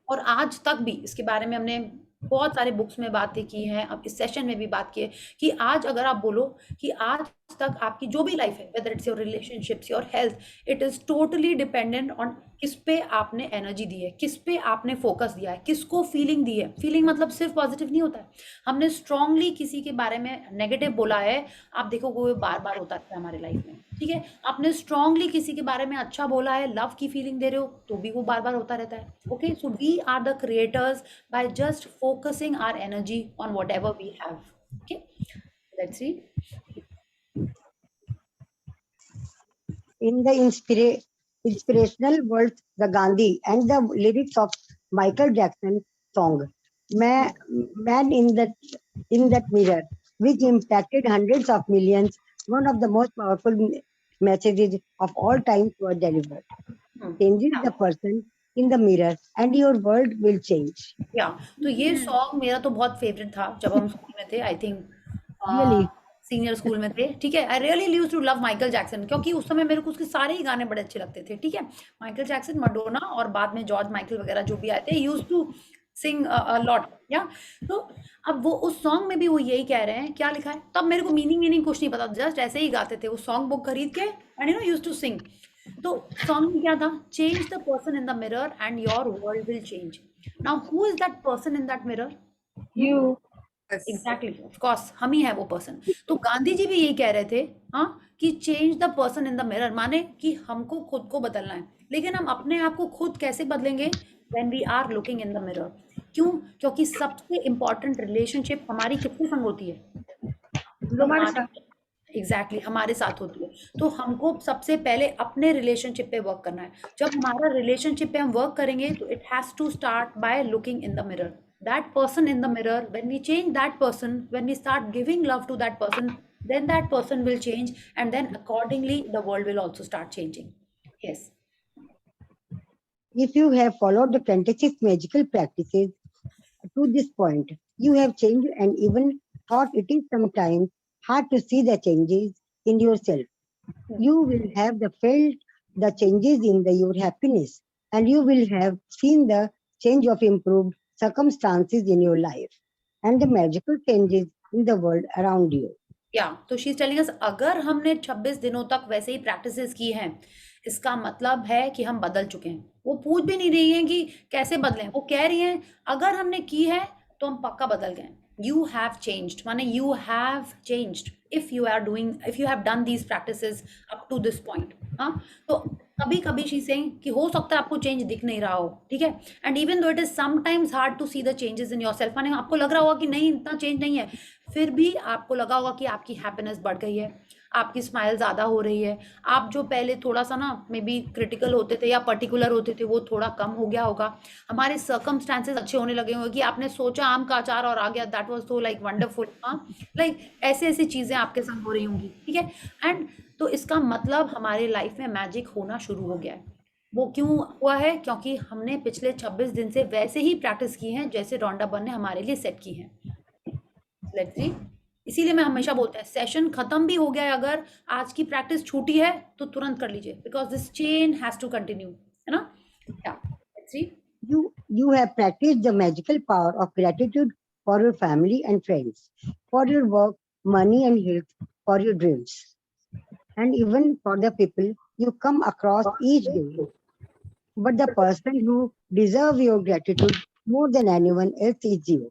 और आज तक भी इसके बारे में हमने बहुत सारे बुक्स में बातें की हैं, अब इस सेशन में भी बात की है कि आज अगर आप बोलो कि आज तक आपकी जो भी लाइफ है, whether it's your relationships, your health, it is totally dependent on किस पे आपने एनर्जी दी है, किस पे आपने फोकस दिया है, किसको फीलिंग दी है। फीलिंग मतलब सिर्फ पॉजिटिव नहीं होता है। हमने स्ट्रांगली किसी के बारे में नेगेटिव बोला है, आप देखोगे वो बार बार होता है हमारे लाइफ में। ठीक है, आपने स्ट्रांगली किसी के बारे में अच्छा बोला है, लव की फीलिंग दे रहे हो, तो भी वो बार बार होता रहता है। Okay, so we are the creators by just focusing our energy on whatever we have. Okay, let's see. In the inspirational words, the Gandhi and the lyrics of Michael Jackson song, Man in that Mirror, which impacted hundreds of millions, one of the most powerful messages of all time was delivered. Changes the person in the mirror and your world will change. या तो ये song मेरा तो बहुत favourite था जब हम school में थे, I think Really? Senior school में थे। ठीक है, I really used to love Michael Jackson, क्योंकि उस समय मेरे को उसके सारे ही गाने बड़े अच्छे लगते थे। ठीक है, माइकल जैक्सन, मडोना और बाद में जॉर्ज माइकल वगैरह जो भी आए थे, यूज्ड टू सिंग लॉट। या तो अब वो उस सॉन्ग में भी वो यही कह रहे हैं, क्या लिखा है तब मेरे को मीनिंग कुछ नहीं पता, जस्ट ऐसे ही गाते थे, वो सॉन्ग बुक खरीद के and you know used to sing. तो सॉन्ग में क्या था? Change the person in the mirror and your world will change. Now who is that person in that mirror? You. Exactly, of course हम ही है वो पर्सन। तो गांधी जी भी यही कह रहे थे, हाँ, कि change the person in the mirror, माने कि हमको खुद को बदलना है। लेकिन हम अपने आप को खुद कैसे बदलेंगे? When we are looking in the mirror. क्यों? क्योंकि सबसे इंपॉर्टेंट रिलेशनशिप हमारी किसके संग होती है? हमारे साथ। एग्जैक्टली हमारे साथ होती है। तो हमको सबसे पहले अपने रिलेशनशिप पे वर्क करना है। जब हमारा रिलेशनशिप पे हम वर्क करेंगे तो it has to start by looking in the mirror. That person in the mirror, when we change that person, when we start giving love to that person, then that person will change, and then accordingly the world will also start changing. Yes. If you have followed the 26 magical practices to this point, you have changed and even thought it is sometimes hard to see the changes in yourself. You will have felt the changes in your happiness, and you will have seen the change of improved circumstances in your life and the magical changes in the world around you. Yeah, तो she is telling अस अगर हमने 26 दिनों तक वैसे ही practices की हैं, इसका मतलब है कि हम बदल चुके हैं। वो पूछ भी नहीं रही हैं कि कैसे बदलें, वो कह रही हैं अगर हमने की है तो हम पक्का बदल गए। You have changed, माने you have changed if you have done these practices up to this point। हाँ, तो कभी कभी शी सेइंग कि हो सकता है आपको चेंज दिख नहीं रहा हो। ठीक है, and even though it is sometimes hard to see the changes in yourself, माने आपको लग रहा होगा कि नहीं इतना चेंज नहीं है, फिर भी आपको लगा होगा कि आपकी हैप्पीनेस बढ़ गई है, आपकी स्माइल ज़्यादा हो रही है, आप जो पहले थोड़ा सा ना मे बी क्रिटिकल होते थे या पर्टिकुलर होते थे वो थोड़ा कम हो गया होगा, हमारे सर्कमस्टांसेस अच्छे होने लगे होंगे कि आपने सोचा आम का अचार और आ गया, that was so like wonderful. हाँ, लाइक ऐसे ऐसी चीज़ें आपके संग हो रही होंगी, ठीक है। एंड तो इसका मतलब हमारे लाइफ में मैजिक होना शुरू हो गया है। वो क्यों हुआ है? क्योंकि हमने पिछले 26 दिन से वैसे ही प्रैक्टिस की है जैसे रॉन्डा बर्न ने हमारे लिए सेट की है। लेट्स सी, इसीलिए मैं हमेशा बोलता है सेशन खत्म भी हो गया है, अगर आज की प्रैक्टिस छूटी है तो तुरंत कर लीजिए, because this chain has to continue, है ना? या let's see, You have practiced the magical power of gratitude for your family and friends, for your work, money and health, for your dreams, and even for the people you come across each day. But the person who deserves your gratitude more than anyone else is you.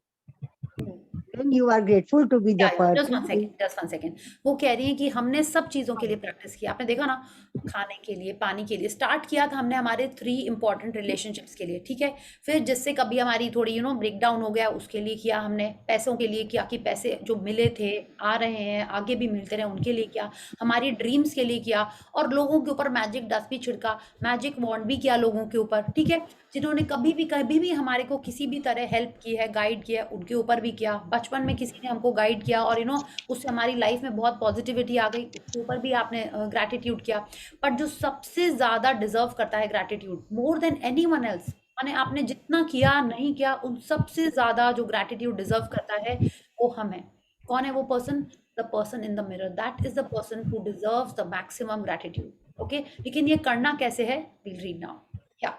When you are grateful to be the just one person, second, just one second. वो कह रही हैं कि हमने सब चीज़ों के लिए प्रैक्टिस किया, आपने देखा ना, खाने के लिए, पानी के लिए स्टार्ट किया था हमने हमारे 3 इंपॉर्टेंट रिलेशनशिप्स के लिए, ठीक है। फिर जिससे कभी हमारी थोड़ी ब्रेक डाउन हो गया उसके लिए किया हमने, पैसों के लिए किया कि पैसे जो मिले थे, आ रहे हैं, आगे भी मिलते रहे, उनके लिए किया, हमारी ड्रीम्स के लिए किया, और लोगों के ऊपर मैजिक डस्ट भी छिड़का, मैजिक वॉन्ड भी किया लोगों के ऊपर, ठीक है। जिन्होंने कभी भी हमारे को किसी भी तरह हेल्प की है, गाइड किया है, उनके ऊपर भी किया। बचपन में किसी ने हमको गाइड किया और उससे हमारी लाइफ में बहुत पॉजिटिविटी आ गई, उसके ऊपर भी आपने ग्रैटिट्यूड किया। बट जो सबसे ज़्यादा डिजर्व करता है gratitude more than anyone else, माने आपने जितना किया नहीं किया, उन सबसे ज़्यादा जो ग्रैटिट्यूड डिजर्व करता है वो हम हैं। कौन है वो person? The person in the mirror, that is the person who deserves the maximum gratitude. Okay, लेकिन ये करना कैसे है? We'll read now. या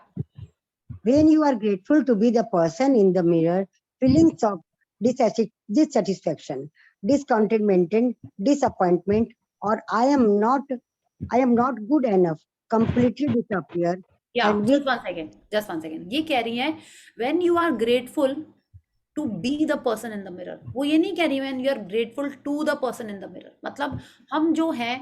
when you are grateful to be the person in the mirror, feelings of dissatisfaction, discontentment, disappointment, or I am not good enough completely disappear. या And just one second, ये कह रही हैं when you are grateful to be the person in the mirror. वो ये नहीं कह रही when you are grateful to the person in the mirror, मतलब हम जो हैं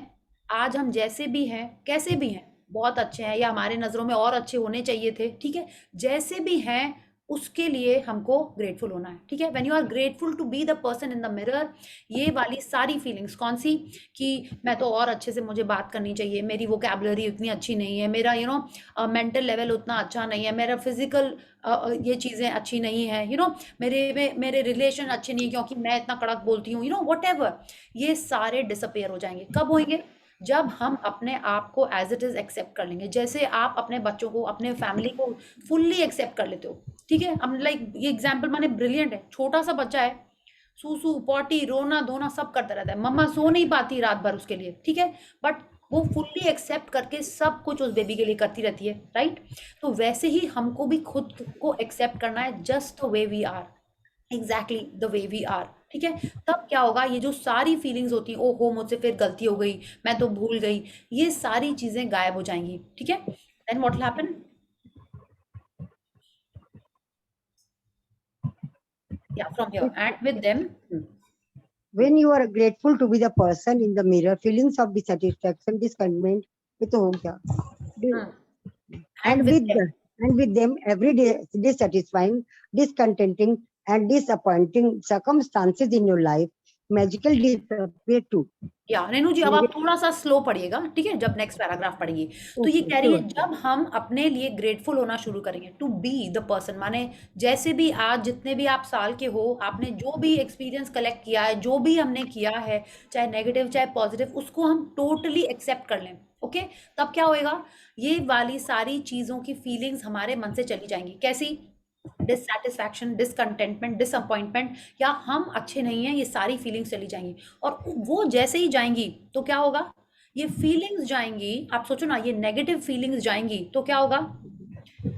आज, हम जैसे भी हैं, कैसे भी हैं, बहुत अच्छे हैं या हमारे नज़रों में और अच्छे होने चाहिए थे, ठीक है, जैसे भी हैं उसके लिए हमको ग्रेटफुल होना है, ठीक है। When you are grateful to be the person in the mirror, ये वाली सारी फीलिंग्स कौन सी, कि मैं तो और अच्छे से मुझे बात करनी चाहिए, मेरी वोकैबुलरी उतनी अच्छी नहीं है, मेरा मेंटल लेवल उतना अच्छा नहीं है, मेरा फिजिकल ये चीज़ें अच्छी नहीं है, मेरे रिलेशन अच्छे नहीं है क्योंकि मैं इतना कड़क बोलती हूँ, व्हाटएवर, ये सारे डिसअपेयर हो जाएंगे। कब होंगे? जब हम अपने आप को एज इट इज़ एक्सेप्ट कर लेंगे, जैसे आप अपने बच्चों को, अपने फैमिली को फुल्ली एक्सेप्ट कर लेते हो, ठीक है। हम लाइक ये एग्जाम्पल माने ब्रिलियंट है, छोटा सा बच्चा है, सूसू पॉटी रोना धोना सब करता रहता है, मम्मा सो नहीं पाती रात भर उसके लिए, ठीक है, बट वो फुल्ली एक्सेप्ट करके सब कुछ उस बेबी के लिए करती रहती है, राइट। तो वैसे ही हमको भी खुद को एक्सेप्ट करना है, just the way we are, exactly the way we are, ठीक है। तब क्या होगा, ये जो सारी फीलिंग्स होती हैं, ओहो मुझसे फिर गलती हो गई, मैं तो भूल गई, ये सारी चीजें गायब हो जाएंगी, ठीक है। Then what will happen? Yeah from here and with them, when you are grateful to be the person in the mirror, feelings of dissatisfaction, discontentment, ये तो हो गया, and with them every day dissatisfying, discontenting and disappointing circumstances in your life magically disappear too. या रेनू जी अब आप थोड़ा सा slow पढ़िएगा, ठीक है, जब नेक्स्ट पैराग्राफ पढ़िए। तो ये कह रही है जब हम अपने लिए ग्रेटफुल होना शुरू करेंगे, टू बी द पर्सन, माने जैसे भी आज जितने भी आप साल के हो, आपने जो भी एक्सपीरियंस कलेक्ट किया है, जो भी हमने किया है, चाहे नेगेटिव चाहे पॉजिटिव, उसको हम टोटली एक्सेप्ट कर लें, ओके। तब क्या होएगा, ये वाली सारी चीज़ों की फीलिंग्स हमारे मन से चली जाएंगी। कैसी? डिससैटिस्फैक्शन, डिसकंटेंटमेंट, डिसअपॉइंटमेंट, या हम अच्छे नहीं हैं, ये सारी फीलिंग्स चली जाएंगी। और वो जैसे ही जाएंगी तो क्या होगा, ये फीलिंग्स जाएंगी, आप सोचो ना, ये नेगेटिव फीलिंग्स जाएंगी तो क्या होगा,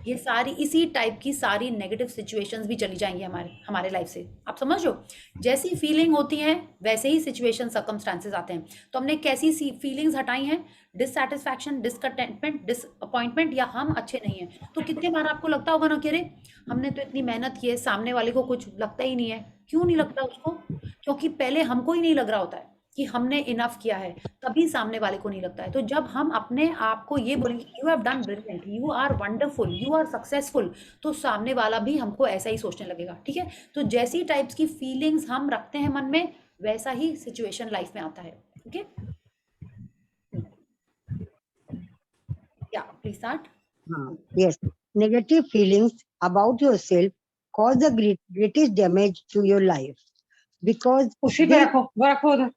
ये सारी इसी टाइप की सारी नेगेटिव सिचुएशंस भी चली जाएंगी हमारे लाइफ से। आप समझ लो, जैसी फीलिंग होती हैं वैसे ही सिचुएशन सर्कमस्टांसेस आते हैं। तो हमने कैसी सी फीलिंग्स हटाई हैं? डिससैटिस्फैक्शन, डिसकंटेंटमेंट, डिसअपॉइंटमेंट, या हम अच्छे नहीं हैं। तो कितने बार आपको लगता होगा ना कि अरे हमने तो इतनी मेहनत की है, सामने वाले को कुछ लगता ही नहीं है। क्यों नहीं लगता उसको? क्योंकि पहले हमको ही नहीं लग रहा होता है कि हमने इनफ किया है, तभी सामने वाले को नहीं लगता है। तो जब हम अपने आप को ये बोलेंगे you have done brilliant, you are wonderful, you are successful, तो सामने वाला भी हमको ऐसा ही सोचने लगेगा, ठीक है। तो जैसी टाइप्स की फीलिंग्स हम रखते हैं मन में, वैसा ही सिचुएशन लाइफ में आता है. ओके, या please start. Yes, negative feelings about yourself cause the greatest damage to your life because उसी पे रखो, वो रखो उधर.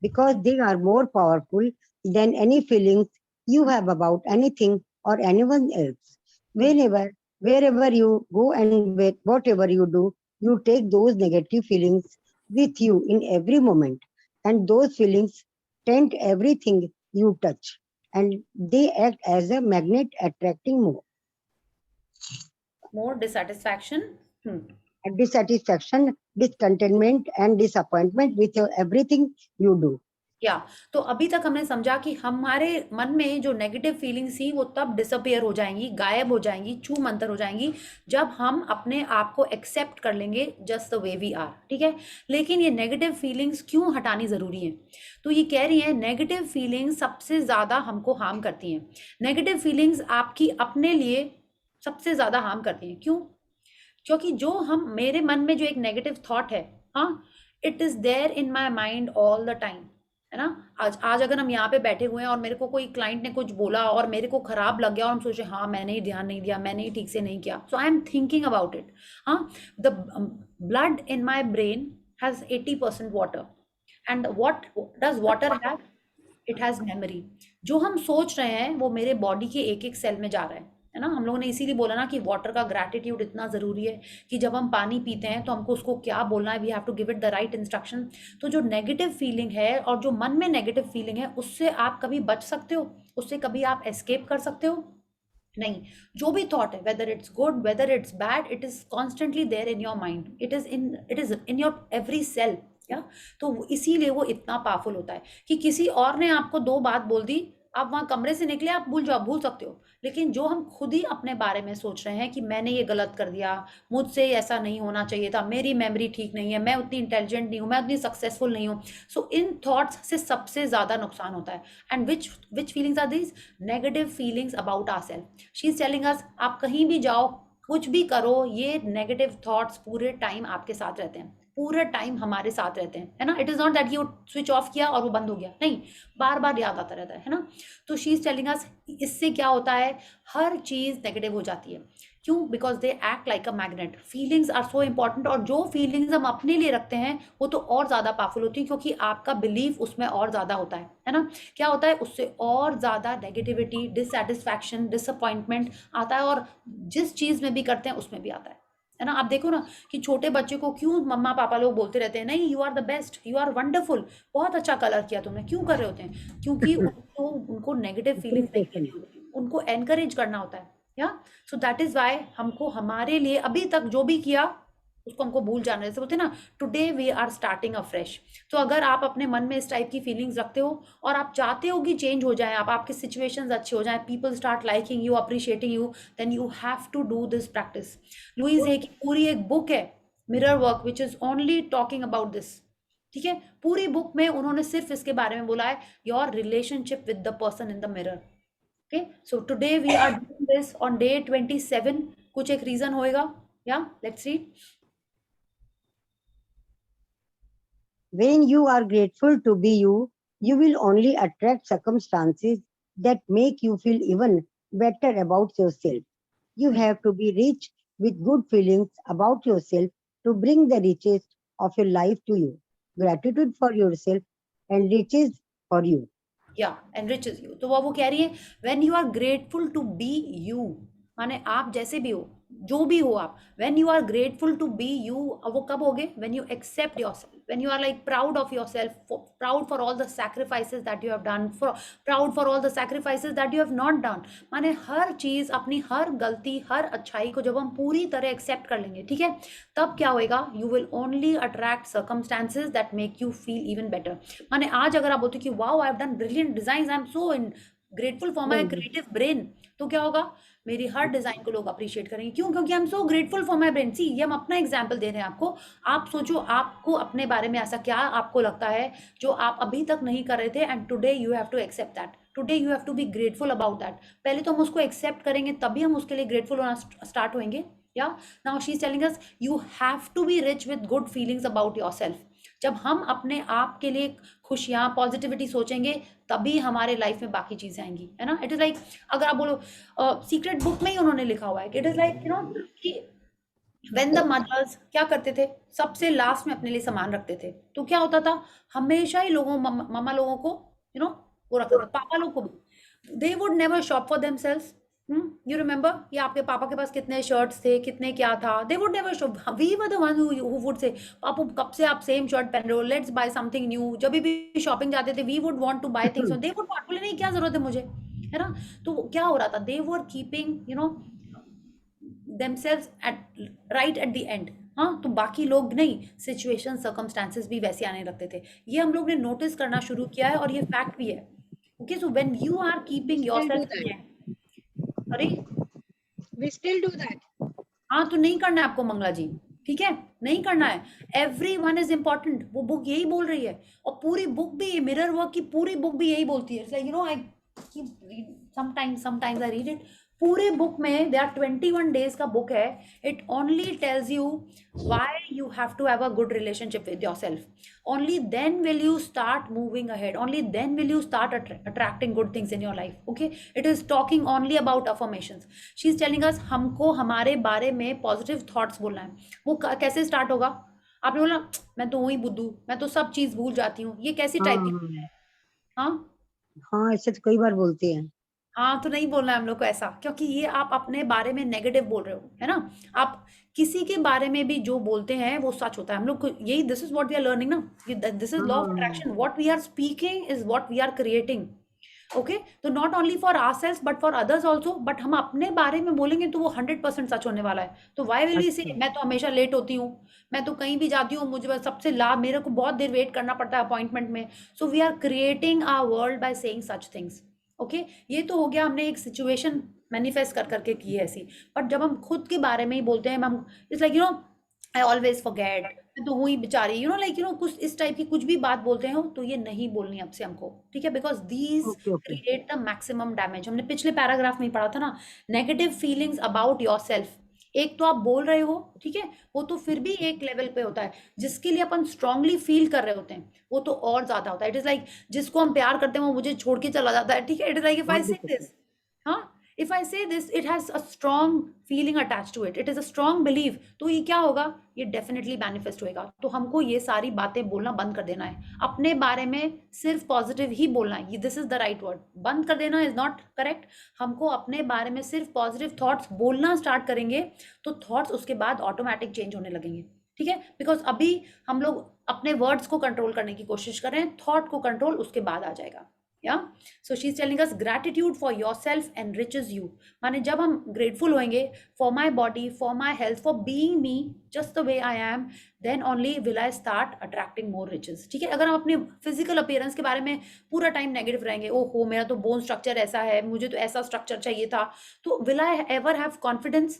because they are more powerful than any feelings you have about anything or anyone else. Wherever you go and whatever you do, you take those negative feelings with you in every moment, and those feelings taint everything you touch, and they act as a magnet attracting More dissatisfaction. dissatisfaction, discontentment, and disappointment with everything you do. या तो अभी तक हमने समझा कि हमारे मन में जो नेगेटिव फीलिंग्स थी वो तब डिसअपियर हो जाएंगी, गायब हो जाएंगी, छू मंतर हो जाएंगी जब हम अपने आप को एक्सेप्ट कर लेंगे just the way we are. ठीक है, लेकिन ये नेगेटिव फीलिंग्स क्यों हटानी ज़रूरी है? तो ये कह रही है नेगेटिव फीलिंग्स सबसे ज़्यादा हमको हार्म करती हैं. नेगेटिव फीलिंग्स आपकी अपने लिए सबसे ज़्यादा हार्म करती हैं. क्यों? क्योंकि जो हम मेरे मन में जो एक नेगेटिव थॉट है, हाँ, it is there in my mind all the time, है ना. आज अगर हम यहाँ पे बैठे हुए हैं और मेरे को कोई क्लाइंट ने कुछ बोला और मेरे को खराब लग गया और हम सोचे हाँ मैंने ही ध्यान नहीं दिया, मैंने ही ठीक से नहीं किया, so I am thinking about it. हाँ, the blood in my brain has 80% water, and what does water have? It has memory. जो हम सोच रहे हैं वो मेरे बॉडी के एक एक सेल में जा रहा है ना. हम लोगों ने इसीलिए बोला ना कि वाटर का ग्रैटिट्यूड इतना ज़रूरी है कि जब हम पानी पीते हैं तो हमको उसको क्या बोलना है, we have to give it the right instruction. तो जो नेगेटिव फीलिंग है और जो मन में नेगेटिव फीलिंग है उससे आप कभी बच सकते हो? उससे कभी आप एस्केप कर सकते हो? नहीं. जो भी थॉट है, whether it's good whether it's bad, it is constantly there in your mind, it is in your every cell. या तो इसीलिए वो इतना पावरफुल होता है कि किसी और ने आपको 2 बात बोल दी, आप वहाँ कमरे से निकले, आप भूल सकते हो. लेकिन जो हम खुद ही अपने बारे में सोच रहे हैं कि मैंने ये गलत कर दिया, मुझसे ऐसा नहीं होना चाहिए था, मेरी मेमोरी ठीक नहीं है, मैं उतनी इंटेलिजेंट नहीं हूँ, मैं उतनी सक्सेसफुल नहीं हूँ, सो इन थॉट्स से सबसे ज़्यादा नुकसान होता है. And which feelings are these? Negative feelings about ourselves. She is telling us, आप कहीं भी जाओ, कुछ भी करो, ये नेगेटिव थॉट्स पूरे टाइम आपके साथ रहते हैं, पूरे टाइम हमारे साथ रहते हैं, है ना. It is not that you switch off किया और वो बंद हो गया, नहीं, बार बार याद आता रहता है ना. तो शी इज टेलिंग अस, इससे क्या होता है, हर चीज़ नेगेटिव हो जाती है. क्यों? Because they act like a magnet. Feelings are so important, और जो फीलिंग्स हम अपने लिए रखते हैं वो तो और ज़्यादा पावरफुल होती है क्योंकि आपका बिलीफ उसमें और ज़्यादा होता है ना. क्या होता है, उससे और ज़्यादा नेगेटिविटी, डिससेटिस्फैक्शन, डिसअपॉइंटमेंट आता है, और जिस चीज़ में भी करते हैं उसमें भी आता है ना. आप देखो ना कि छोटे बच्चे को क्यों मम्मा पापा लोग बोलते रहते हैं, नहीं you are the best, you are wonderful, बहुत अच्छा कलर किया तुमने, क्यों कर रहे होते हैं? क्योंकि उनको नेगेटिव फीलिंग्स नहीं करनी होती, उनको एनकरेज करना होता है. या सो दैट इज वाई हमको हमारे लिए अभी तक जो भी किया उसको हमको भूल जाना. जैसे बोलते हैं ना, today we are starting a fresh. तो अगर आप अपने मन में इस टाइप की फीलिंग्स रखते हो और आप चाहते हो कि चेंज हो जाए, आपके सिचुएशंस अच्छे हो जाए, people start liking you, appreciating you, then you have to do this practice. Louise Hay की पूरी एक बुक है, mirror work, which is only talking about this. ठीक है, पूरी बुक में उन्होंने सिर्फ इसके बारे में बोला है, your relationship with the person in the mirror. Okay, so today we are doing this on day 27. कुछ एक रीजन होएगा. या let's read. When you are grateful to be you, you will only attract circumstances that make you feel even better about yourself. You have to be rich with good feelings about yourself to bring the riches of your life to you. Gratitude for yourself and riches for you. या enriches you. तो वो कह रही है, when you are grateful to be you, माने आप जैसे भी हो, जो भी हो आप, when you are grateful to be you, वो कब होगे? when you accept yourself, when you are like proud of yourself, proud for all the sacrifices that you have done, proud for all the sacrifices that you have not done. माने हर चीज़, अपनी हर गलती, हर अच्छाई को जब हम पूरी तरह एक्सेप्ट कर लेंगे, ठीक है, तब क्या होएगा? you will only attract circumstances that make you feel even better. माने आज अगर आप बोलते कि wow, I have done brilliant designs, I am so grateful for my creative brain, तो क्या होगा? मेरी हर डिजाइन को लोग अप्रिशिएट करेंगे. क्यों? क्योंकि I am so grateful for my brain. See, ये हम अपना एग्जाम्पल दे रहे हैं आपको. आप सोचो, आपको अपने बारे में ऐसा क्या आपको लगता है जो आप अभी तक नहीं कर रहे थे, and today you have to accept that. Today you have to be grateful about that. पहले तो हम उसको एक्सेप्ट करेंगे, तभी हम उसके लिए ग्रेटफुल होना स्टार्ट होंगे. या now she is telling us, you have to be rich with good feelings about your self. जब हम अपने आप के लिए खुशियाँ, पॉजिटिविटी सोचेंगे, तभी हमारे लाइफ में बाकी चीजें आएंगी, है ना। इट इज लाइक, अगर आप बोलो सीक्रेट बुक में ही उन्होंने लिखा हुआ है, इट इज लाइक कि व्हेन द मदर्स क्या करते थे, सबसे लास्ट में अपने लिए सामान रखते थे, तो क्या होता था, हमेशा ही लोगों, मम्मा लोगों को वो रखते थे, पापा लोग को भी, दे would never shop for themselves. You remember, ये आपके पापा के पास कितने शर्ट्स थे, कितने क्या था, they would never shop, we were the one who would say, Papu कब से आप सेम शर्ट पहन रहे हो, लेट्स बाय समथिंग न्यू। जब भी शॉपिंग जाते थे, we would want to buy things, they would not, बोले नहीं क्या जरूरत है मुझे, है ना। तो क्या हो रहा था, दे वर keeping themselves at right at the end। हाँ, तो बाकी लोग नहीं, सिचुएशन सर्कमस्टांसेस भी वैसे आने लगते थे। ये हम लोग ने नोटिस करना शुरू किया है, और ये फैक्ट भी है। Okay, so when you are keeping yourself, sorry, We still do that. हाँ, तो नहीं करना है आपको मंगला जी, ठीक है, नहीं करना है। एवरीवन इज इंपॉर्टेंट, वो बुक यही बोल रही है, और पूरी बुक भी, मिरर वर्क की पूरी बुक भी यही बोलती है। I sometimes I read it, पूरे बुक में, दे आर 21 डेज का बुक है, it only tells you why you have to have a good relationship with yourself, only then will you start moving ahead, only then will you start attracting good things in your life. Okay, it is talking only about affirmations. She is telling us, हमको हमारे बारे में positive thoughts बोलना है। वो कैसे start होगा, आपने बोला मैं तो वही बुद्धू, मैं तो सब चीज भूल जाती हूँ, ये कैसी टाइप की है। हाँ हाँ, ऐसे तो कई बार बोलते हैं। हाँ, तो नहीं बोलना है हम लोग को ऐसा, क्योंकि ये आप अपने बारे में नेगेटिव बोल रहे हो, है ना। आप किसी के बारे में भी जो बोलते हैं वो सच होता है। हम लोग को यही, this is what we are learning ना, this is law of attraction, what we are speaking is what we are creating. Okay, तो not only for ourselves but for others also, but हम अपने बारे में बोलेंगे तो वो 100% सच होने वाला है। तो वाई विल वी से, मैं तो हमेशा लेट होती हूँ, मैं तो कहीं भी जाती हूँ, मुझे बस सबसे लाभ, मेरे को बहुत देर वेट करना पड़ता है अपॉइंटमेंट में। So we are creating our world by saying such things. Okay, ये तो हो गया, हमने एक सिचुएशन मैनिफेस्ट कर करके की है ऐसी। बट जब हम खुद के बारे में ही बोलते हैं, हम it's like I always forget, मैं तो हुई बेचारी, कुछ इस टाइप की कुछ भी बात बोलते हैं, तो ये नहीं बोलनी अब से हमको, ठीक है, because these create the maximum damage. हमने पिछले पैराग्राफ में ही पढ़ा था ना, negative feelings about your self, एक तो आप बोल रहे हो, ठीक है, वो तो फिर भी एक लेवल पे होता है, जिसके लिए अपन स्ट्रांगली फील कर रहे होते हैं वो तो और ज्यादा होता है। इट इज लाइक, जिसको हम प्यार करते हैं वो मुझे छोड़ के चला जाता है, ठीक है। It is like, if I say this, हाँ, if I say this, it has a strong feeling attach to it, it is a strong believe, तो ये क्या होगा, ये डेफिनेटली मैनिफेस्ट होएगा। तो हमको ये सारी बातें बोलना बंद कर देना है, अपने बारे में सिर्फ पॉजिटिव ही बोलना है, this is the right word. बंद कर देना इज नॉट करेक्ट, हमको अपने बारे में सिर्फ पॉजिटिव थॉट्स बोलना स्टार्ट करेंगे, तो थॉट्स उसके बाद ऑटोमेटिक चेंज होने लगेंगे, ठीक है। बिकॉज अभी हम लोग अपने वर्ड्स को कंट्रोल करने की कोशिश कर रहे हैं, थॉट को कंट्रोल उसके बाद आ जाएगा। Yeah, so she's telling us gratitude for yourself enriches you। माने जब हम grateful होंगे for my body, for my health, for being me just the way I am, then only will I start attracting more riches। ठीक है, अगर हम अपने physical appearance के बारे में पूरा टाइम नेगेटिव रहेंगे, ओहो मेरा तो बोन स्ट्रक्चर ऐसा है, मुझे तो ऐसा स्ट्रक्चर चाहिए था, तो will I ever have confidence?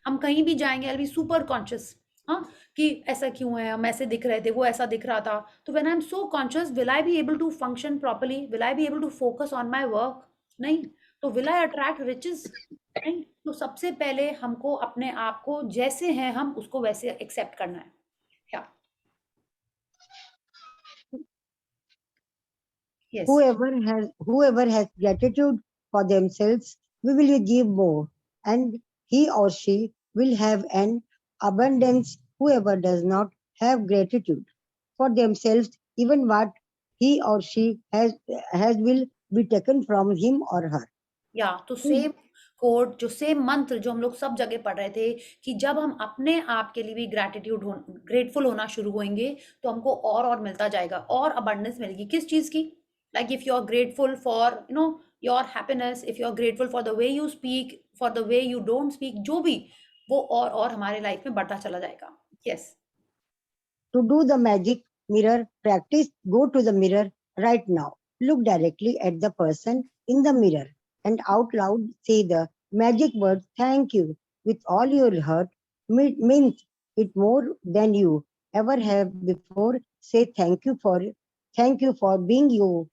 हम कहीं भी जाएंगे, I'll be super conscious, हाँ, कि ऐसा क्यों है, हम ऐसे दिख रहे थे, वो ऐसा दिख रहा था, तो when I am so conscious, will I be able to function properly, will I be able to focus on my work? नहीं। तो विल आई अट्रैक्ट रिचेस? नहीं। तो सबसे पहले हमको अपने आप को जैसे हैं हम उसको वैसे एक्सेप्ट करना है। क्या yes, whoever has gratitude for themselves, we will give more, and he or she will have an abundance. Whoever does not have gratitude for themselves, even what he or she has will be taken from him or her. या तो same code, जो same मंत्र जो हम लोग सब जगह पढ़ रहे थे, कि जब हम अपने आप के लिए भी ग्रेटफुल होना शुरू होंगे, तो हमको और मिलता जाएगा, और अबंडेंस मिलेगी। किस चीज की? Like if you are grateful for your happiness, if you are grateful for the way you speak, for the way you don't speak, जो भी, वो और हमारे लाइफ में बढ़ता चला जाएगा। Yes, To do the magic mirror practice, go to the mirror right now. Look directly at the person in the mirror and out loud say the magic word thank you with all your heart. Means it more than you ever have before. Say thank you for being you.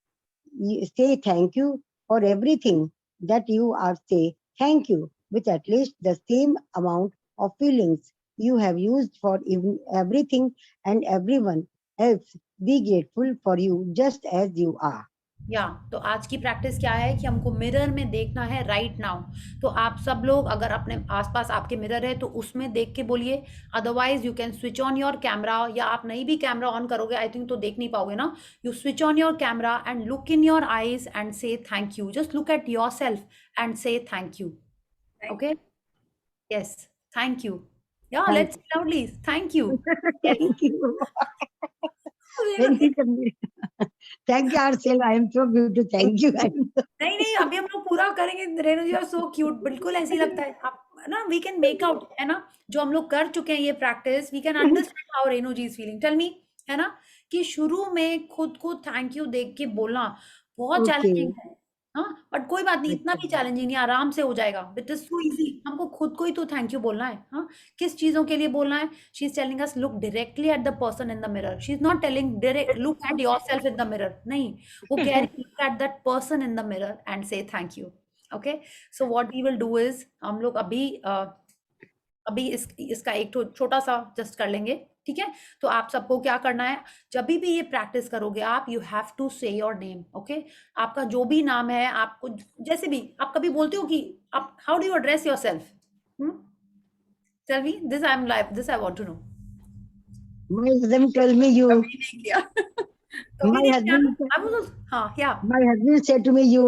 Say thank you for everything that you are. Say thank you with at least the same amount of feelings you have used for even everything and everyone, helps. Be grateful for you just as you are. या तो आज की practice क्या है कि हमको mirror में देखना है राइट नाउ। तो आप सब लोग अगर अपने आसपास आपके मिरर है तो उसमें देख के बोलिए, otherwise you can switch on your camera, या आप नहीं भी कैमरा ऑन करोगे आई थिंक तो देख नहीं पाओगे ना। You switch on your camera and look in your eyes and say thank you, just look at yourself and say thank you. Okay, yes, thank you, yeah Thank let's loudly thank you. Thank you. Thank you, Samir. Thank you, ourselves. I am so beautiful. Thank you. नहीं नहीं, अभी हम लोग पूरा करेंगे। रेणु जी are so cute, बिल्कुल ऐसे ही लगता है आप ना, वी कैन मेक आउट, है ना, जो हम लोग कर चुके हैं ये practice, we can understand how Renu ji is feeling. Tell me, है ना, कि शुरू में खुद को थैंक यू देख के बोलना बहुत Okay. चैलेंजिंग है। हाँ, बट कोई बात नहीं, इतना भी चैलेंजिंग नहीं, आराम से हो जाएगा। इट इज सो इजी, हमको खुद को ही तो थैंक यू बोलना है। हाँ, किस चीजों के लिए बोलना है? She is telling us look directly at the person in the mirror. She is not telling direct look at yourself in the mirror, नहीं, वो कह रही look at that person in the mirror and say thank you. Okay, so what we will do is, हम लोग अभी इसका एक छोटा सा जस्ट कर लेंगे, ठीक है। तो आप सबको क्या करना है, जब भी ये प्रैक्टिस करोगे आप, यू हैव टू से योर नेम। ओके, आपका जो भी नाम है, आपको जैसे भी आप कभी बोलते हो कि आप how do you address your self? Tell me this, I am live, this I want to know. My husband told me you. कभी नहीं किया। My husband. हाँ, क्या My husband said to me you.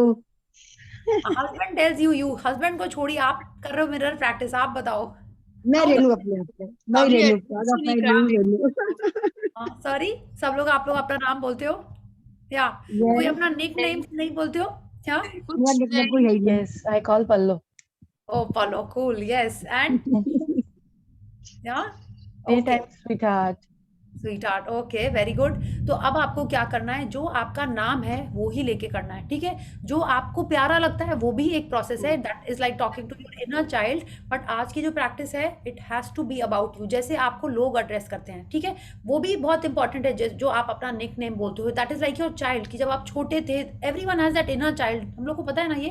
Husband tells you, you husband को छोड़िए, आप कर रहे हो मिरर प्रैक्टिस, आप बताओ। मैं रेनू अपने आप से। मैं अभी रेनू। actually रेनू। सॉरी, सब लोग आप लोग अपना नाम बोलते हो या कोई अपना निक नेम नहीं बोलते हो क्या? मैं निकला कोई है ही नहीं। Yes, I call Pallo. Oh, Paulo, cool, yes, and yeah, okay, Anytime, sweetheart. sweetheart, okay, very good। तो अब आपको क्या करना है, जो आपका नाम है वो ही लेके करना है, ठीक है। जो आपको प्यारा लगता है वो भी एक प्रोसेस है, that is like talking to your inner child. But आज की जो प्रैक्टिस है, it has to be about you, जैसे आपको लोग एड्रेस करते हैं, ठीक है, वो भी बहुत इंपॉर्टेंट है। जो आप अपना निक नेम बोलते हो, that is like your child, कि जब आप छोटे थे, everyone has that inner child, हम लोग को पता है ना ये।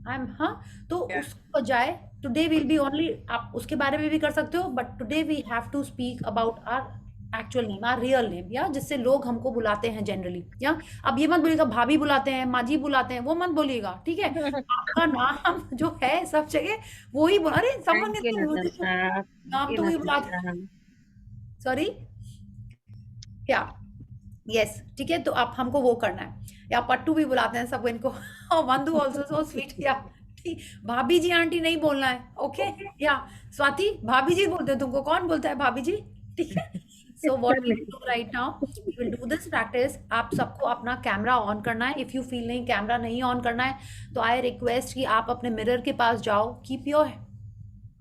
आई एम, हाँ, तो उसको बजाय टुडे विल बी ओनली, आप उसके बारे में भी कर सकते हो, but today we have to speak about our actual name, our real name, या जिससे लोग हमको बुलाते हैं जनरली। या अब ये मत बोलिएगा भाभी बुलाते हैं, माजी बुलाते हैं, वो मत बोलिएगा, ठीक है। आपका नाम जो है सब जगह वो ही बोला। अरे समवन नाम तो वही बुलाते हैं, सॉरी, क्या, यस, ठीक है। तो आप हमको वो करना है, या पट्टू भी बुलाते हैं सबको इनको, और वंदू ऑल्सो सो स्वीट, या ठीक, भाभी जी आंटी नहीं बोलना है, ओके। या स्वाति, भाभी जी बोलते हैं, तुमको कौन बोलता है भाभी जी, ठीक है। So what we will do right now, we will do this practice. आप सबको अपना कैमरा ऑन करना है। इफ यू फील नहीं कैमरा नहीं ऑन करना है, तो आई रिक्वेस्ट कि आप अपने मिरर के पास जाओ, कीप योर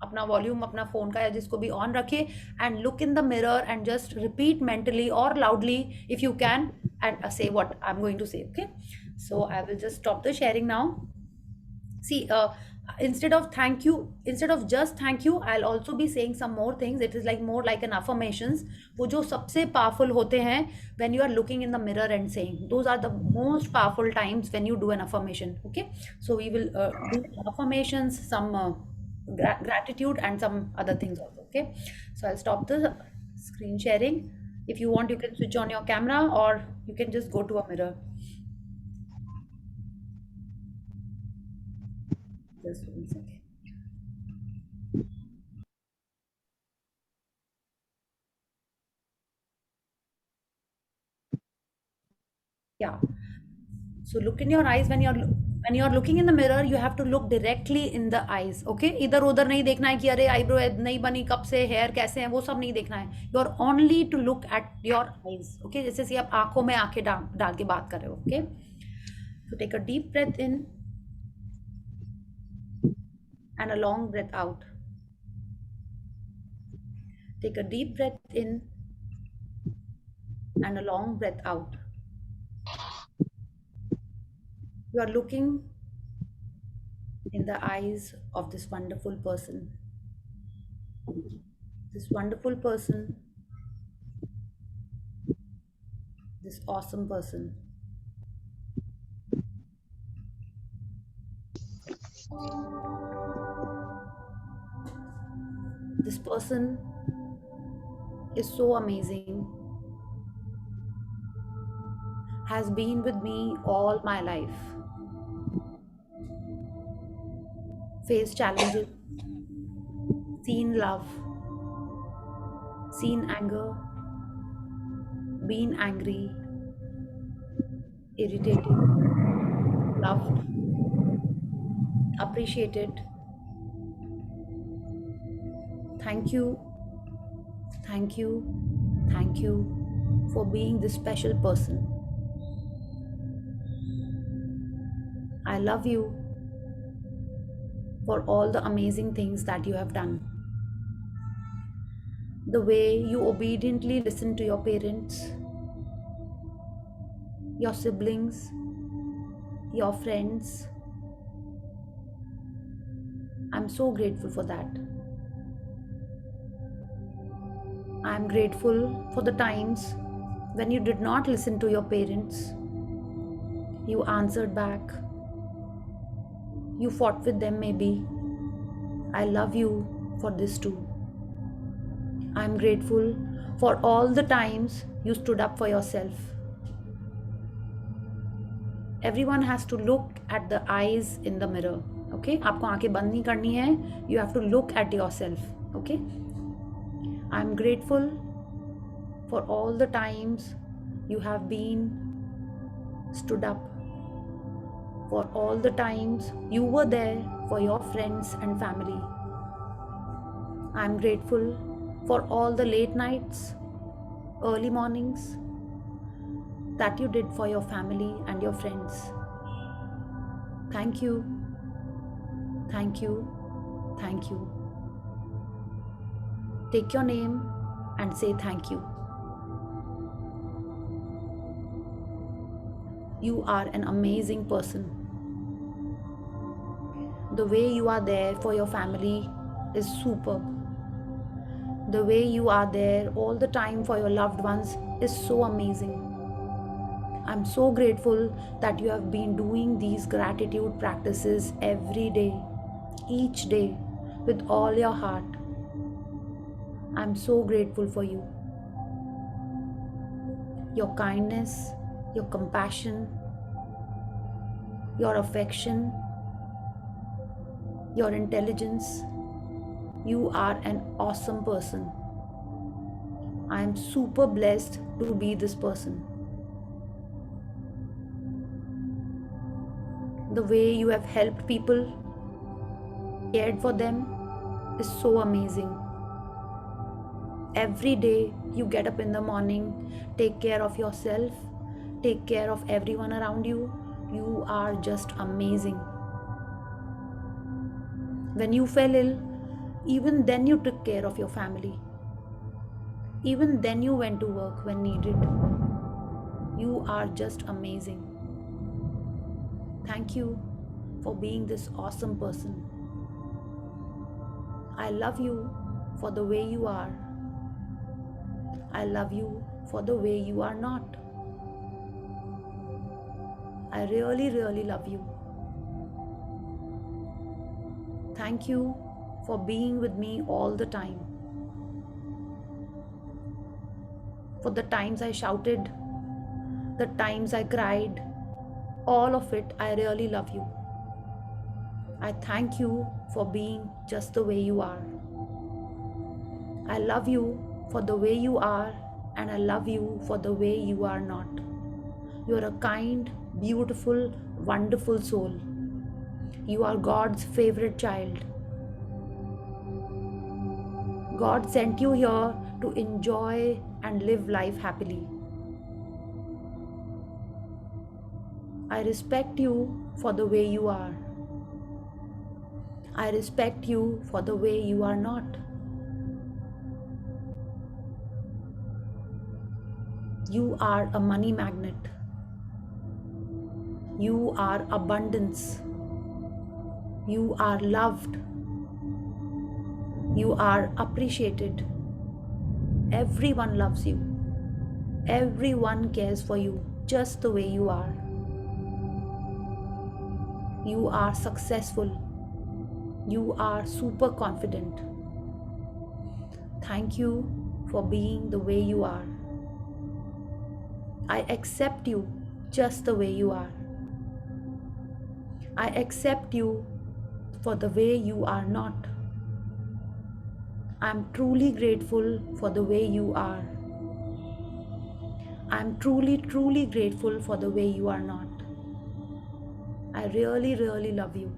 अपना वॉल्यूम अपना फोन का या जिसको भी ऑन रखिए, and look in the mirror and just repeat mentally और loudly if you can, and say what I'm going to say, okay? So I will just stop the sharing now. See, instead of just thank you, I'll also be saying some more things. It is like more like an affirmations, वो जो सबसे powerful होते हैं when you are looking in the mirror and saying, those are the most powerful times when you do an affirmation, okay? So we will do affirmations, some gratitude and some other things also, okay? So I'll stop the screen sharing. If you want, you can switch on your camera, or you can just go to a mirror. Just 1 second. Yeah. So look in your eyes when you're looking in the mirror. You have to look directly in the eyes. Okay? इधर उधर नहीं देखना है कि अरे eyebrow नहीं बनी कब से, हेयर कैसे हैं, वो सब नहीं देखना है. You are only to look at your eyes. Okay? जैसे कि आप आंखों में आंखें डाल के बात कर रहे हो. Okay? So take a deep breath in and a long breath out. Take a deep breath in and a long breath out. You are looking in the eyes of this wonderful person. This wonderful person. This awesome person. This person is so amazing. has been with me all my life. Faced challenges, seen love, seen anger, been angry, irritated, loved, appreciated. Thank you, thank you, thank you for being this special person. I love you for all the amazing things that you have done. The way you obediently listen to your parents, your siblings, your friends. I'm so grateful for that. I'm grateful for the times when you did not listen to your parents. You answered back. You fought with them, maybe. I love you for this too. I'm grateful for all the times you stood up for yourself. Everyone has to look at the eyes in the mirror. Okay? आपको आंखें बंद नहीं करनी है. You have to look at yourself. Okay? I'm grateful for all the times you have been stood up. For all the times you were there for your friends and family. I'm grateful for all the late nights, early mornings that you did for your family and your friends. Thank you, thank you, thank you. Take your name and say thank you. You are an amazing person. The way you are there for your family is superb. The way you are there all the time for your loved ones is so amazing. I'm so grateful that you have been doing these gratitude practices every day, each day, with all your heart. I'm so grateful for you. Your kindness, your compassion, your affection, your intelligence. You are an awesome person. I am super blessed to be this person. The way you have helped people, cared for them is so amazing. Every day you get up in the morning, take care of yourself, take care of everyone around you. You are just amazing. When you fell ill, even then you took care of your family. Even then you went to work when needed. You are just amazing. Thank you for being this awesome person. I love you for the way you are. I love you for the way you are not. I really, really love you. Thank you for being with me all the time. For the times I shouted, the times I cried, all of it, I really love you. I thank you for being just the way you are. I love you for the way you are, and I love you for the way you are not. You're a kind, beautiful, wonderful soul. You are God's favorite child. God sent you here to enjoy and live life happily. I respect you for the way you are. I respect you for the way you are not. You are a money magnet. You are abundance. You are loved. You are appreciated. Everyone loves you. Everyone cares for you just the way you are. You are successful. You are super confident. Thank you for being the way you are. I accept you just the way you are. I accept you for the way you are not. I'm truly grateful for the way you are. I'm truly, truly grateful for the way you are not. I really, really love you.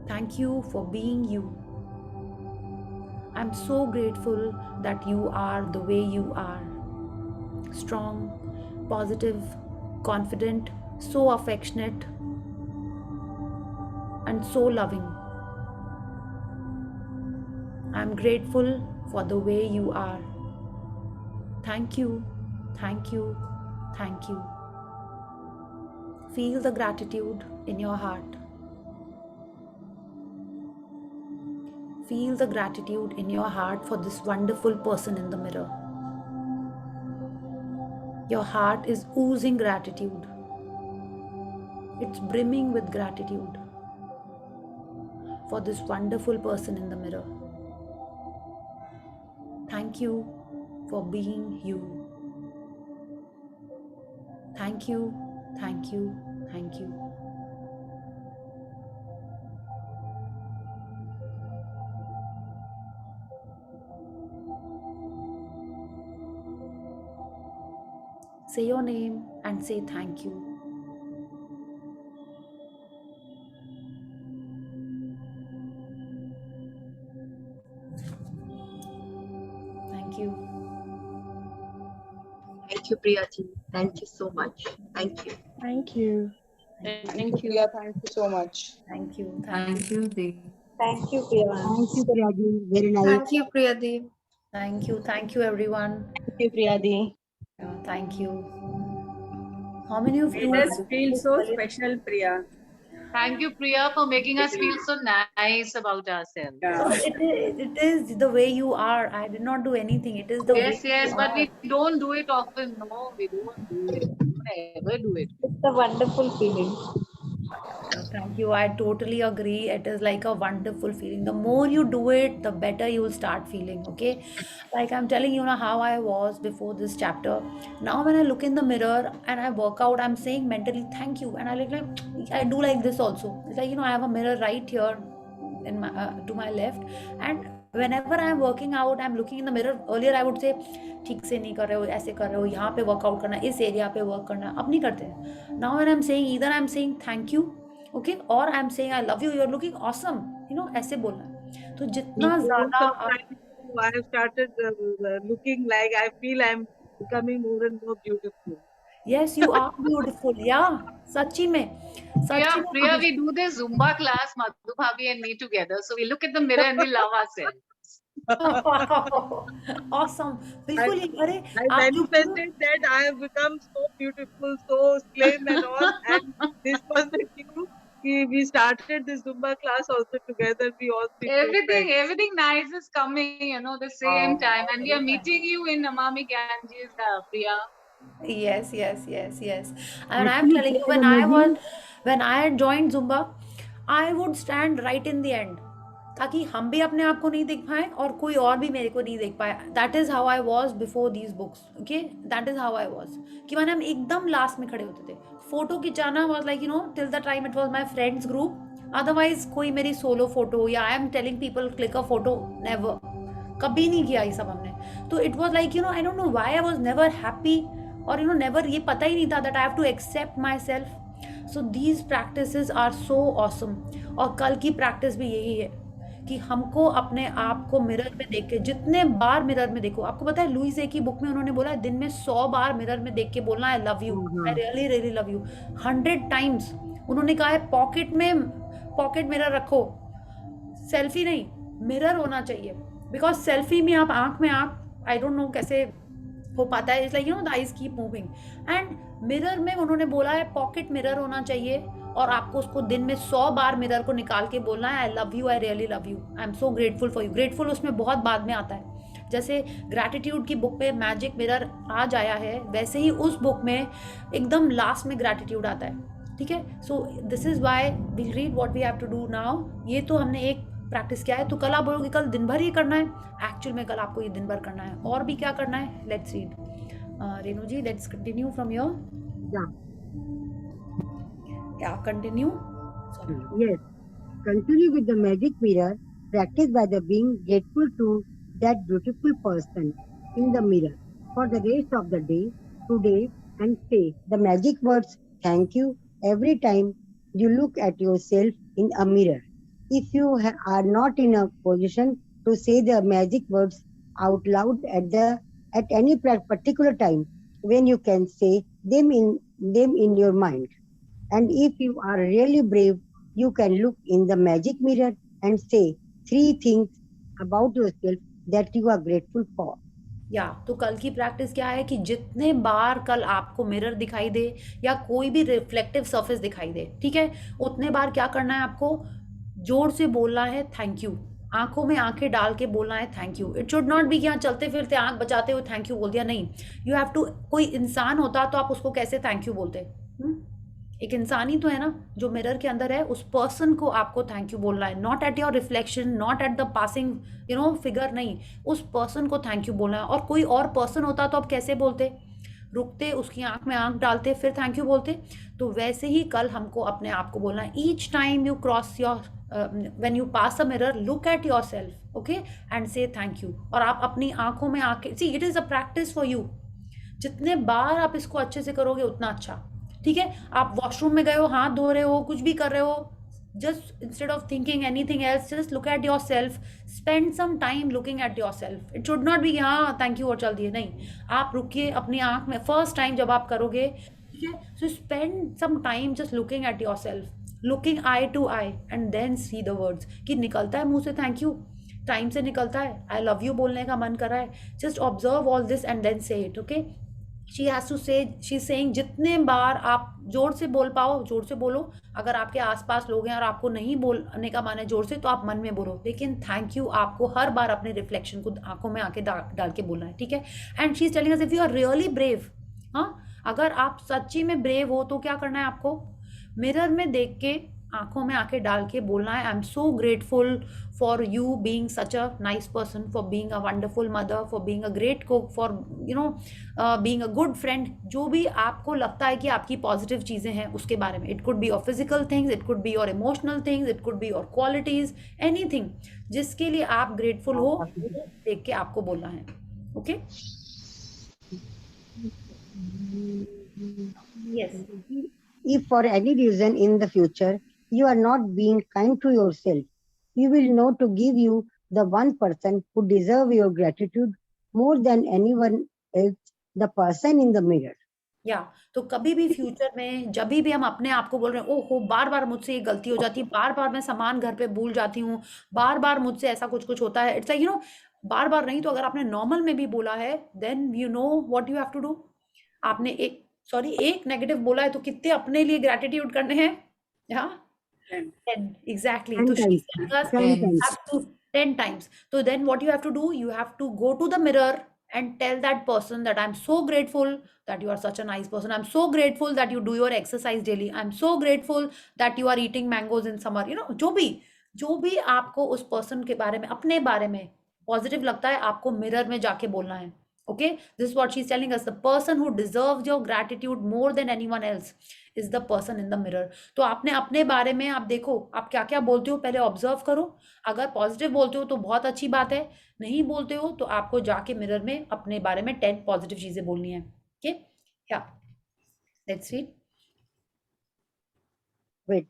Thank you for being you. I'm so grateful that you are the way you are. Strong, positive, confident, so affectionate, and so loving. I'm grateful for the way you are. Thank you, thank you, thank you. Feel the gratitude in your heart. Feel the gratitude in your heart for this wonderful person in the mirror. Your heart is oozing gratitude. It's brimming with gratitude for this wonderful person in the mirror. Thank you for being you. Thank you, thank you, thank you. Say your name and say thank you. Thank you. Thank you, Priya ji. Thank you so much. Thank you. Thank you. Thank you. Priya, thank you so much. Thank you. Thank you, Dee. Thank you, Priya. Thank you, Priyaji. Very nice. Thank you, Priyadeep. Thank you. Thank you, everyone. Thank you, Priyadeep. Thank you. How many of you? Made us feel so special, Priya. Thank you, Priya, for making us feel so nice about ourselves. Yeah. It is the way you are. I did not do anything. It is the way. Yes, you but are. we don't do it often. No, we don't do it. Never do it. It's a wonderful feeling. Thank you. I totally agree. It is like a wonderful feeling. The more you do it, the better you will start feeling. Okay. Like I'm telling you now how I was before this chapter. Now when I look in the mirror and I work out, I'm saying mentally thank you. And I like I do like this also. It's like, I have a mirror right here in my to my left. And whenever I'm working out, I'm looking in the mirror. Earlier I would say ठीक से नहीं कर रहे हो, ऐसे कर रहे हो, यहाँ पे वर्कआउट करना, इस एरिया पे वर्क करना. अब नहीं करते. Now when I'm saying either I'm saying thank you, okay, or I'm saying I love you, you're looking awesome, ऐसे बोलना है. तो जितना ज़्यादा I have started looking like I feel I'm becoming more and more beautiful. yes, you are beautiful, yeah, सच्ची में Priya, we do this Zumba class, Madhu Bhabhi and me together. So we look at the mirror and we love ourselves. awesome. बिल्कुल ही. अरे I manifested that I have become so beautiful, so slim and all. And this was the cue. We started this Zumba class also together. We all Everything nice is coming, the same time. And we are meeting you in Namami Ganges, Priya. Yes. And I'm telling you, when I had joined Zumba, I would stand right in the end, ताकि हम भी अपने आप को नहीं देख पाए और कोई और भी मेरे को नहीं देख पाए. That is how I was before these books. Okay, that is how I was. कि मैंने हम एकदम लास्ट में खड़े होते थे. फोटो खिंचाना was like till the time it was my friends group. Otherwise कोई मेरी सोलो फोटो या I am telling people click a photo, never. कभी नहीं किया ये सब हमने. तो it was like I don't know why I was never happy or never ये पता ही नहीं था that I have to accept myself. So these practices are so awesome. और कल की practice भी यही है कि हमको अपने आप को मिरर में देख के जितने बार मिरर में देखो. आपको पता है लुइस ए की बुक में उन्होंने बोला है दिन में 100 बार मिरर में देख के बोलना I love you, I really really love you. 100 times उन्होंने कहा है पॉकेट मिरर रखो. सेल्फी नहीं, मिरर होना चाहिए. बिकॉज सेल्फी में आप आंख में आंख आई डोंट नो कैसे हो पाता है. It's like the eyes keep moving. And mirror में उन्होंने बोला है पॉकेट मिरर होना चाहिए और आपको उसको दिन में 100 बार मिरर को निकाल के बोलना है I love you, I really love you, I am so grateful for you. Grateful उसमें बहुत बाद में आता है. जैसे ग्रैटिट्यूड की बुक पे मैजिक मिरर आज आया है, वैसे ही उस बुक में एकदम लास्ट में ग्रैटिट्यूड आता है. ठीक है. So this is why we read what we have to do now. ये तो हमने एक प्रैक्टिस किया है. तो कल आप बोलोगे कल दिन भर ये करना है. एक्चुअल में कल आपको ये दिन भर करना है. और भी क्या करना है, let's read. Renu ji, let's continue from your. Yeah. Yeah, continue. Sorry. Yes. Continue with the magic mirror. Practice by the being grateful to that beautiful person in the mirror for the rest of the day, today, and say the magic words thank you every time you look at yourself in a mirror. If you are not in a position to say the magic words out loud at any particular time, when you can say them in your mind. And if you are really brave, you can look in the magic mirror and say 3 things about yourself that you are grateful for. या तो कल की practice क्या है कि जितने बार कल आपको मिरर दिखाई दे या कोई भी रिफ्लेक्टिव सरफेस दिखाई दे, ठीक है, उतने बार क्या करना है आपको, जोर से बोलना है थैंक यू, आंखों में आंखें डाल के बोलना है thank you. It should not B कि यहाँ चलते फिरते आंख बचाते हुए थैंक यू बोल दिया, नहीं. यू हैव टू, कोई इंसान होता तो आप उसको कैसे थैंक यू बोलते? एक इंसान ही तो है ना जो मिरर के अंदर है, उस पर्सन को आपको थैंक यू बोलना है, not at your reflection, not at the passing figure, नहीं, उस पर्सन को थैंक यू बोलना है. और कोई और पर्सन होता तो आप कैसे बोलते? रुकते, उसकी आंख में आंख डालते, फिर थैंक यू बोलते. तो वैसे ही कल हमको अपने आप को बोलना है, each time you cross your when you pass a mirror, look at your self, okay, and say thank you. और आप अपनी आंखों में आंखें, see it is a practice for you. जितने बार आप इसको अच्छे से करोगे उतना अच्छा, ठीक है. आप वॉशरूम में गए हो, हाथ धो रहे हो, कुछ भी कर रहे हो, just instead of thinking anything else, just look at yourself, spend some time looking at yourself. It should not be हाँ thank you और चल दिए, नहीं. आप रुकिए अपनी आंख में, फर्स्ट टाइम जब आप करोगे, ठीक है, so spend some time just looking at yourself, looking eye to eye, and then see the words. कि निकलता है मुंह से थैंक यू, टाइम से निकलता है, आई लव यू बोलने का मन कर रहा है, just observe all this and then say it, okay. She has to say, she saying जितने बार आप जोर से बोल पाओ जोर से बोलो. अगर आपके आसपास लोग हैं और आपको नहीं बोलने का मन है जोर से, तो आप मन में बोलो, लेकिन थैंक यू आपको हर बार अपने रिफ्लेक्शन को आंखों में आके डाल के बोलना है, ठीक है. And she is telling us if you are really brave, हाँ, अगर आप सच्ची में ब्रेव हो तो क्या करना है आपको, मिरर में देख के आंखों में आके डाल के बोलना है, आई am so grateful for you being such a nice person, for being a wonderful mother, for being a great cook, for being a good friend. जो भी आपको लगता है कि आपकी पॉजिटिव चीज़ें हैं उसके बारे में, it could be your physical things, it could be your emotional things, it could be your qualities, anything जिसके लिए आप ग्रेटफुल हो, देख के आपको बोलना है, okay. Yes. If for any reason in the future you are not being kind to yourself, you will know to give you the one person who deserve your gratitude more than anyone else, the person in the mirror. या तो कभी भी future में जब भी हम अपने आप को बोल रहे हैं ओहो बार बार मुझसे ये गलती हो जाती है, बार बार मैं सामान घर पे भूल जाती हूँ, बार बार मुझसे ऐसा कुछ कुछ होता है, इट्स लाइक बार बार नहीं तो अगर आपने नॉर्मल में भी बोला है, then you know what you have to do. आपने एक नेगेटिव बोला है तो कितने अपने लिए ग्रेटिट्यूड करने हैं, हाँ, 10 एग्जैक्टली. तो 10 times. So then what you have to do, you have to go to the mirror and tell that person that I'm so grateful that you are such a nice person, I'm so grateful that you do your exercise daily, I'm so grateful that you are eating mangoes in summer, जो भी आपको उस person के बारे में, अपने बारे में पॉजिटिव लगता है, आपको मिरर में जाके बोलना है, okay. This is what she's telling us, the person who deserves your gratitude more than anyone else is the person in the mirror. तो आपने अपने बारे में आप देखो आप क्या क्या बोलते हो, पहले ऑब्जर्व करो. अगर पॉजिटिव बोलते हो तो बहुत अच्छी बात है, नहीं बोलते हो तो आपको जाके मिरर में अपने बारे में 10 पॉजिटिव चीजें बोलनी है, ओके. या let's read. Wait.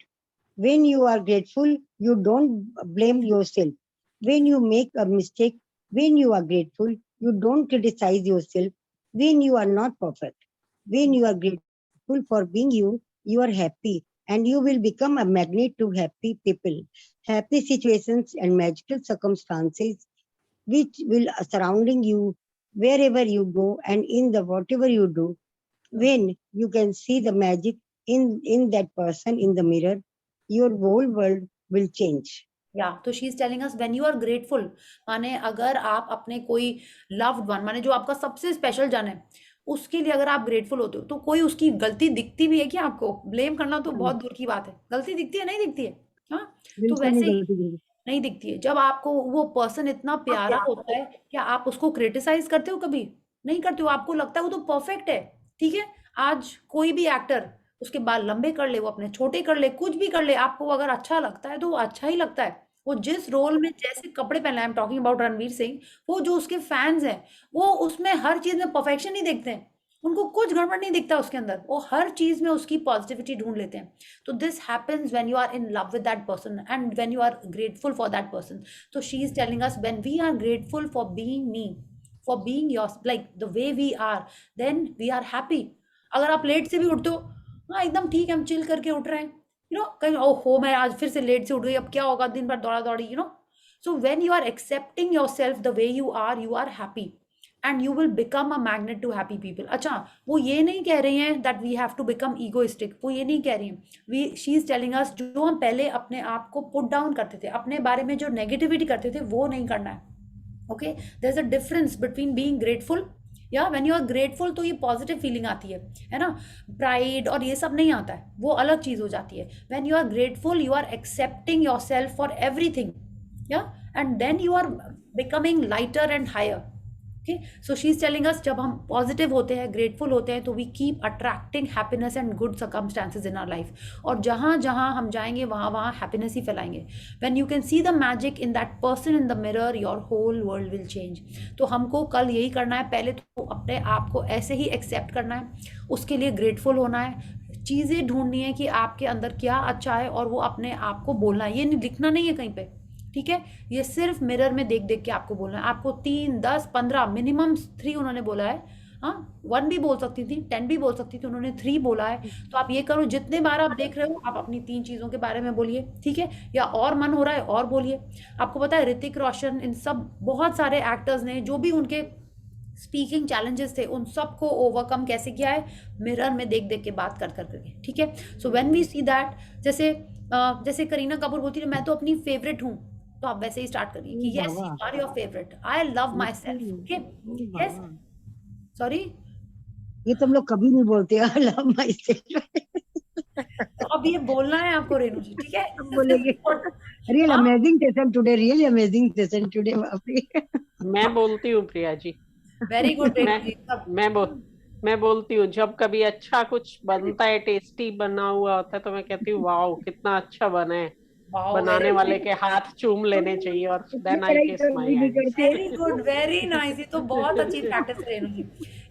When you are grateful, you don't blame yourself. When you make a mistake, when you are grateful, you don't criticize yourself. When you are not perfect, when you are grateful for being you, you are happy, and you will become a magnet to happy people, happy situations, and magical circumstances which will surrounding you wherever you go and in the whatever you do. When you can see the magic in that person in the mirror, your whole world will change. या तो she is telling us when you are grateful, माने अगर आप अपने कोई loved one, माने जो आपका सबसे स्पेशल जन है, उसके लिए अगर आप ग्रेटफुल होते हो तो कोई उसकी गलती दिखती भी है कि आपको ब्लेम करना तो बहुत दूर की बात है, गलती दिखती है, नहीं दिखती है, हाँ. तो वैसे ही नहीं दिखती है. जब आपको वो पर्सन इतना प्यारा होता है, क्या आप उसको क्रिटिसाइज करते हो कभी? नहीं करते हो, आपको लगता है वो तो परफेक्ट है, ठीक है। आज कोई भी एक्टर उसके बाल लंबे कर ले, वो अपने छोटे कर ले, कुछ भी कर ले, आपको अगर अच्छा लगता है तो वो अच्छा ही लगता है। वो जिस रोल में जैसे कपड़े पहना है, I am talking about Ranveer Singh, वो जो उसके फैंस हैं वो उसमें हर चीज में परफेक्शन ही देखते हैं, उनको कुछ गड़बड़ नहीं दिखता उसके अंदर, वो हर चीज में उसकी पॉजिटिविटी ढूंढ लेते हैं। तो this happens when you are in love with that person and when you are grateful for that person. तो she is telling us when we are grateful for being me, for being your like the way we are, then we are happy. अगर आप late से भी उठते हो, हाँ एकदम ठीक है, हम चिल करके उठ रहे हैं, यू नो, कहीं ओहो मैं आज फिर से लेट से उठ गई, अब क्या होगा, दिन भर दौड़ा दौड़ी, you know. So when you are accepting yourself the way you are happy and you will become a magnet to happy people. अच्छा, वो ये नहीं कह रही हैं that we have to become egoistic, वो ये नहीं कह रही हैं। We she is telling us जो हम पहले अपने आप को पुट डाउन करते थे, अपने बारे में जो नेगेटिविटी करते थे, वो नहीं करना है। Okay, there is a difference between being grateful, या व्हेन यू आर ग्रेटफुल तो ये पॉजिटिव फीलिंग आती है ना, प्राइड और ये सब नहीं आता है, वो अलग चीज हो जाती है। When you are grateful you are accepting yourself for everything, yeah and then you are becoming lighter and higher. Okay, so she is telling us जब हम पॉजिटिव होते हैं, ग्रेटफुल होते हैं, तो we keep attracting happiness and good circumstances in our life, और जहाँ जहाँ हम जाएंगे वहाँ वहाँ हैप्पीनेस ही फैलाएंगे। When you can see the magic in that person in the mirror your whole world will change. तो हमको कल यही करना है, पहले तो अपने आप को ऐसे ही एक्सेप्ट करना है, उसके लिए ग्रेटफुल होना है, चीज़ें ढूंढनी है कि आपके अंदर क्या अच्छा है और वो अपने आप को बोलना है, ये नहीं लिखना नहीं है कहीं पे, ठीक है। ये सिर्फ मिरर में देख देख के आपको बोलना है। आपको 3, 10, 15 मिनिमम 3 उन्होंने बोला है, हाँ 1 भी बोल सकती थी, 10 भी बोल सकती थी, उन्होंने 3 बोला है। तो आप ये करो, जितने बार आप देख रहे हो आप अपनी 3 चीज़ों के बारे में बोलिए, ठीक है, या और मन हो रहा है और बोलिए। आपको पता है ऋतिक रोशन, इन सब बहुत सारे एक्टर्स ने जो भी उनके स्पीकिंग चैलेंजेस थे उन सबको ओवरकम कैसे किया है, मिरर में देख देख के बात कर कर करके, ठीक है। So when we see that, जैसे करीना कपूर बोलती है मैं तो अपनी फेवरेट हूँ, तो आप वैसे ही स्टार्ट करिए कि yes you are your favourite, I love my self, okay, yes, sorry, ये तुम लोग कभी नहीं बोलते आई लव माई सेल्फ। तो अब ये बोलना है आपको रेणु जी, ठीक है, बोलेंगे real amazing session today, really amazing session today. मैं बोलती हूँ प्रिया जी, वेरी गुड। मैं बोलती हूँ जब कभी अच्छा कुछ बनता है, टेस्टी बना हुआ होता है, तो मैं कहती हूँ वाओ कितना अच्छा बना है, बनाने वाले के हाथ चूम लेने चाहिए, और then I kiss my hand. Very good, very nice, ये तो बहुत अच्छी प्रैक्टिस है Renu ji.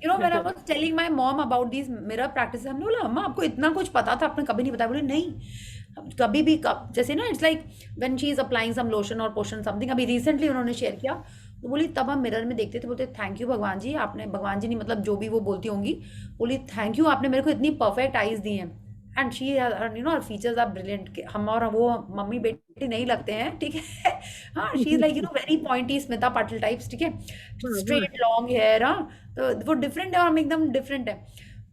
You know when I was telling my mom about this mirror practice, हमने बोला अम्मा आपको इतना कुछ पता था, आपने कभी नहीं बताया। बोले नहीं, कभी भी जैसे ना, it's like when she is applying some lotion और पोशन समथिंग, अभी रिसेंटली उन्होंने शेयर किया, तो बोली तब हम मिरर में देखते थे, बोलते थैंक यू भगवान जी, आपने, भगवान जी नहीं मतलब जो भी वो बोलती होंगी, बोली थैंक यू आपने मेरे को इतनी परफेक्ट आईज दी हैं, and she you know features are brilliant. हम और वो मम्मी बेटी नहीं लगते हैं, ठीक है, हाँ she is like you know very pointy Smita Patil types, ठीक है, स्ट्रेट लॉन्ग हेयर, हाँ, तो वो डिफरेंट है और हम एकदम डिफरेंट है।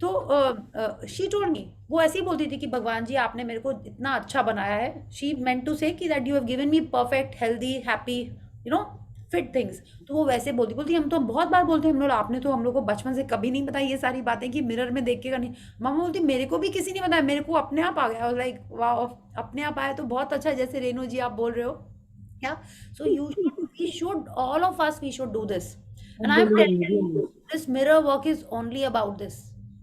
तो शी टोल्ड मी, वो ऐसे ही बोलती थी कि भगवान जी आपने मेरे को इतना अच्छा बनाया है, शी मेंट टू से कि that you have given me perfect healthy happy you know fit things. तो वो वैसे बोलती हम तो बहुत बार बोलते हैं, हम लोग आपने तो हम लोग को बचपन से कभी नहीं बताई ये सारी बातें कि मिरर में देख के करनी। मामा बोलती मेरे को भी किसी ने बताया, मेरे को अपने आप आ गया, लाइक वाह अपने आप आया तो बहुत अच्छा, जैसे रेणु जी आप बोल रहे हो क्या। So we should all of us we should do this, and I am telling you this mirror work is only about this.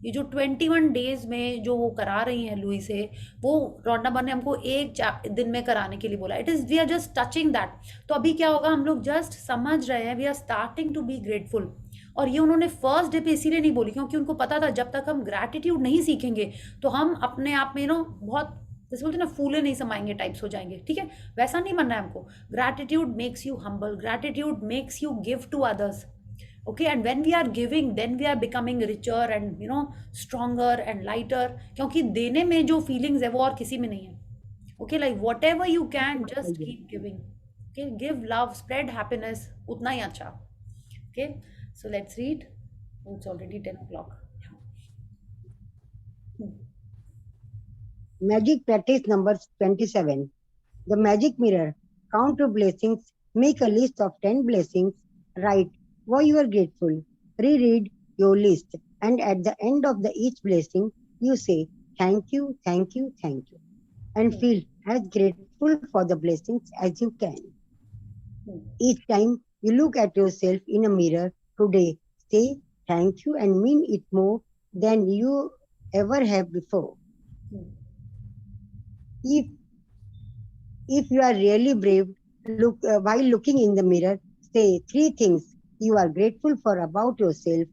ये जो 21 डेज में जो वो करा रही हैं लुई से, वो रोंडा बन ने हमको एक दिन में कराने के लिए बोला, it is we are just touching that. तो अभी क्या होगा, हम लोग जस्ट समझ रहे हैं, we are starting to be grateful. और ये उन्होंने फर्स्ट डे पे इसीलिए नहीं बोली क्योंकि उनको पता था जब तक हम ग्रैटिट्यूड नहीं सीखेंगे तो हम अपने आप में नो बहुत जैसे बोलते ना फूले नहीं समाएंगे टाइप्स हो जाएंगे, ठीक है, वैसा नहीं बनना है हमको। Gratitude makes you humble, gratitude makes you give to others, okay, and when we are giving then we are becoming richer and you know stronger and lighter, क्योंकि देने में जो feelings है वो और किसी में नहीं है। okay, like whatever you can just keep giving, okay, give love, spread happiness, उतना ही अच्छा। okay, so let's read, it's already 10 o'clock. Magic practice number 27. The magic mirror. Count your blessings. Make a list of 10 blessings. Write why you are grateful. Reread your list, and at the end of each blessing, you say thank you, thank you, thank you, and feel as grateful for the blessings as you can. Each time you look at yourself in a mirror today, say thank you and mean it more than you ever have before. If you are really brave, while looking in the mirror, say 3 things you are grateful for about yourself.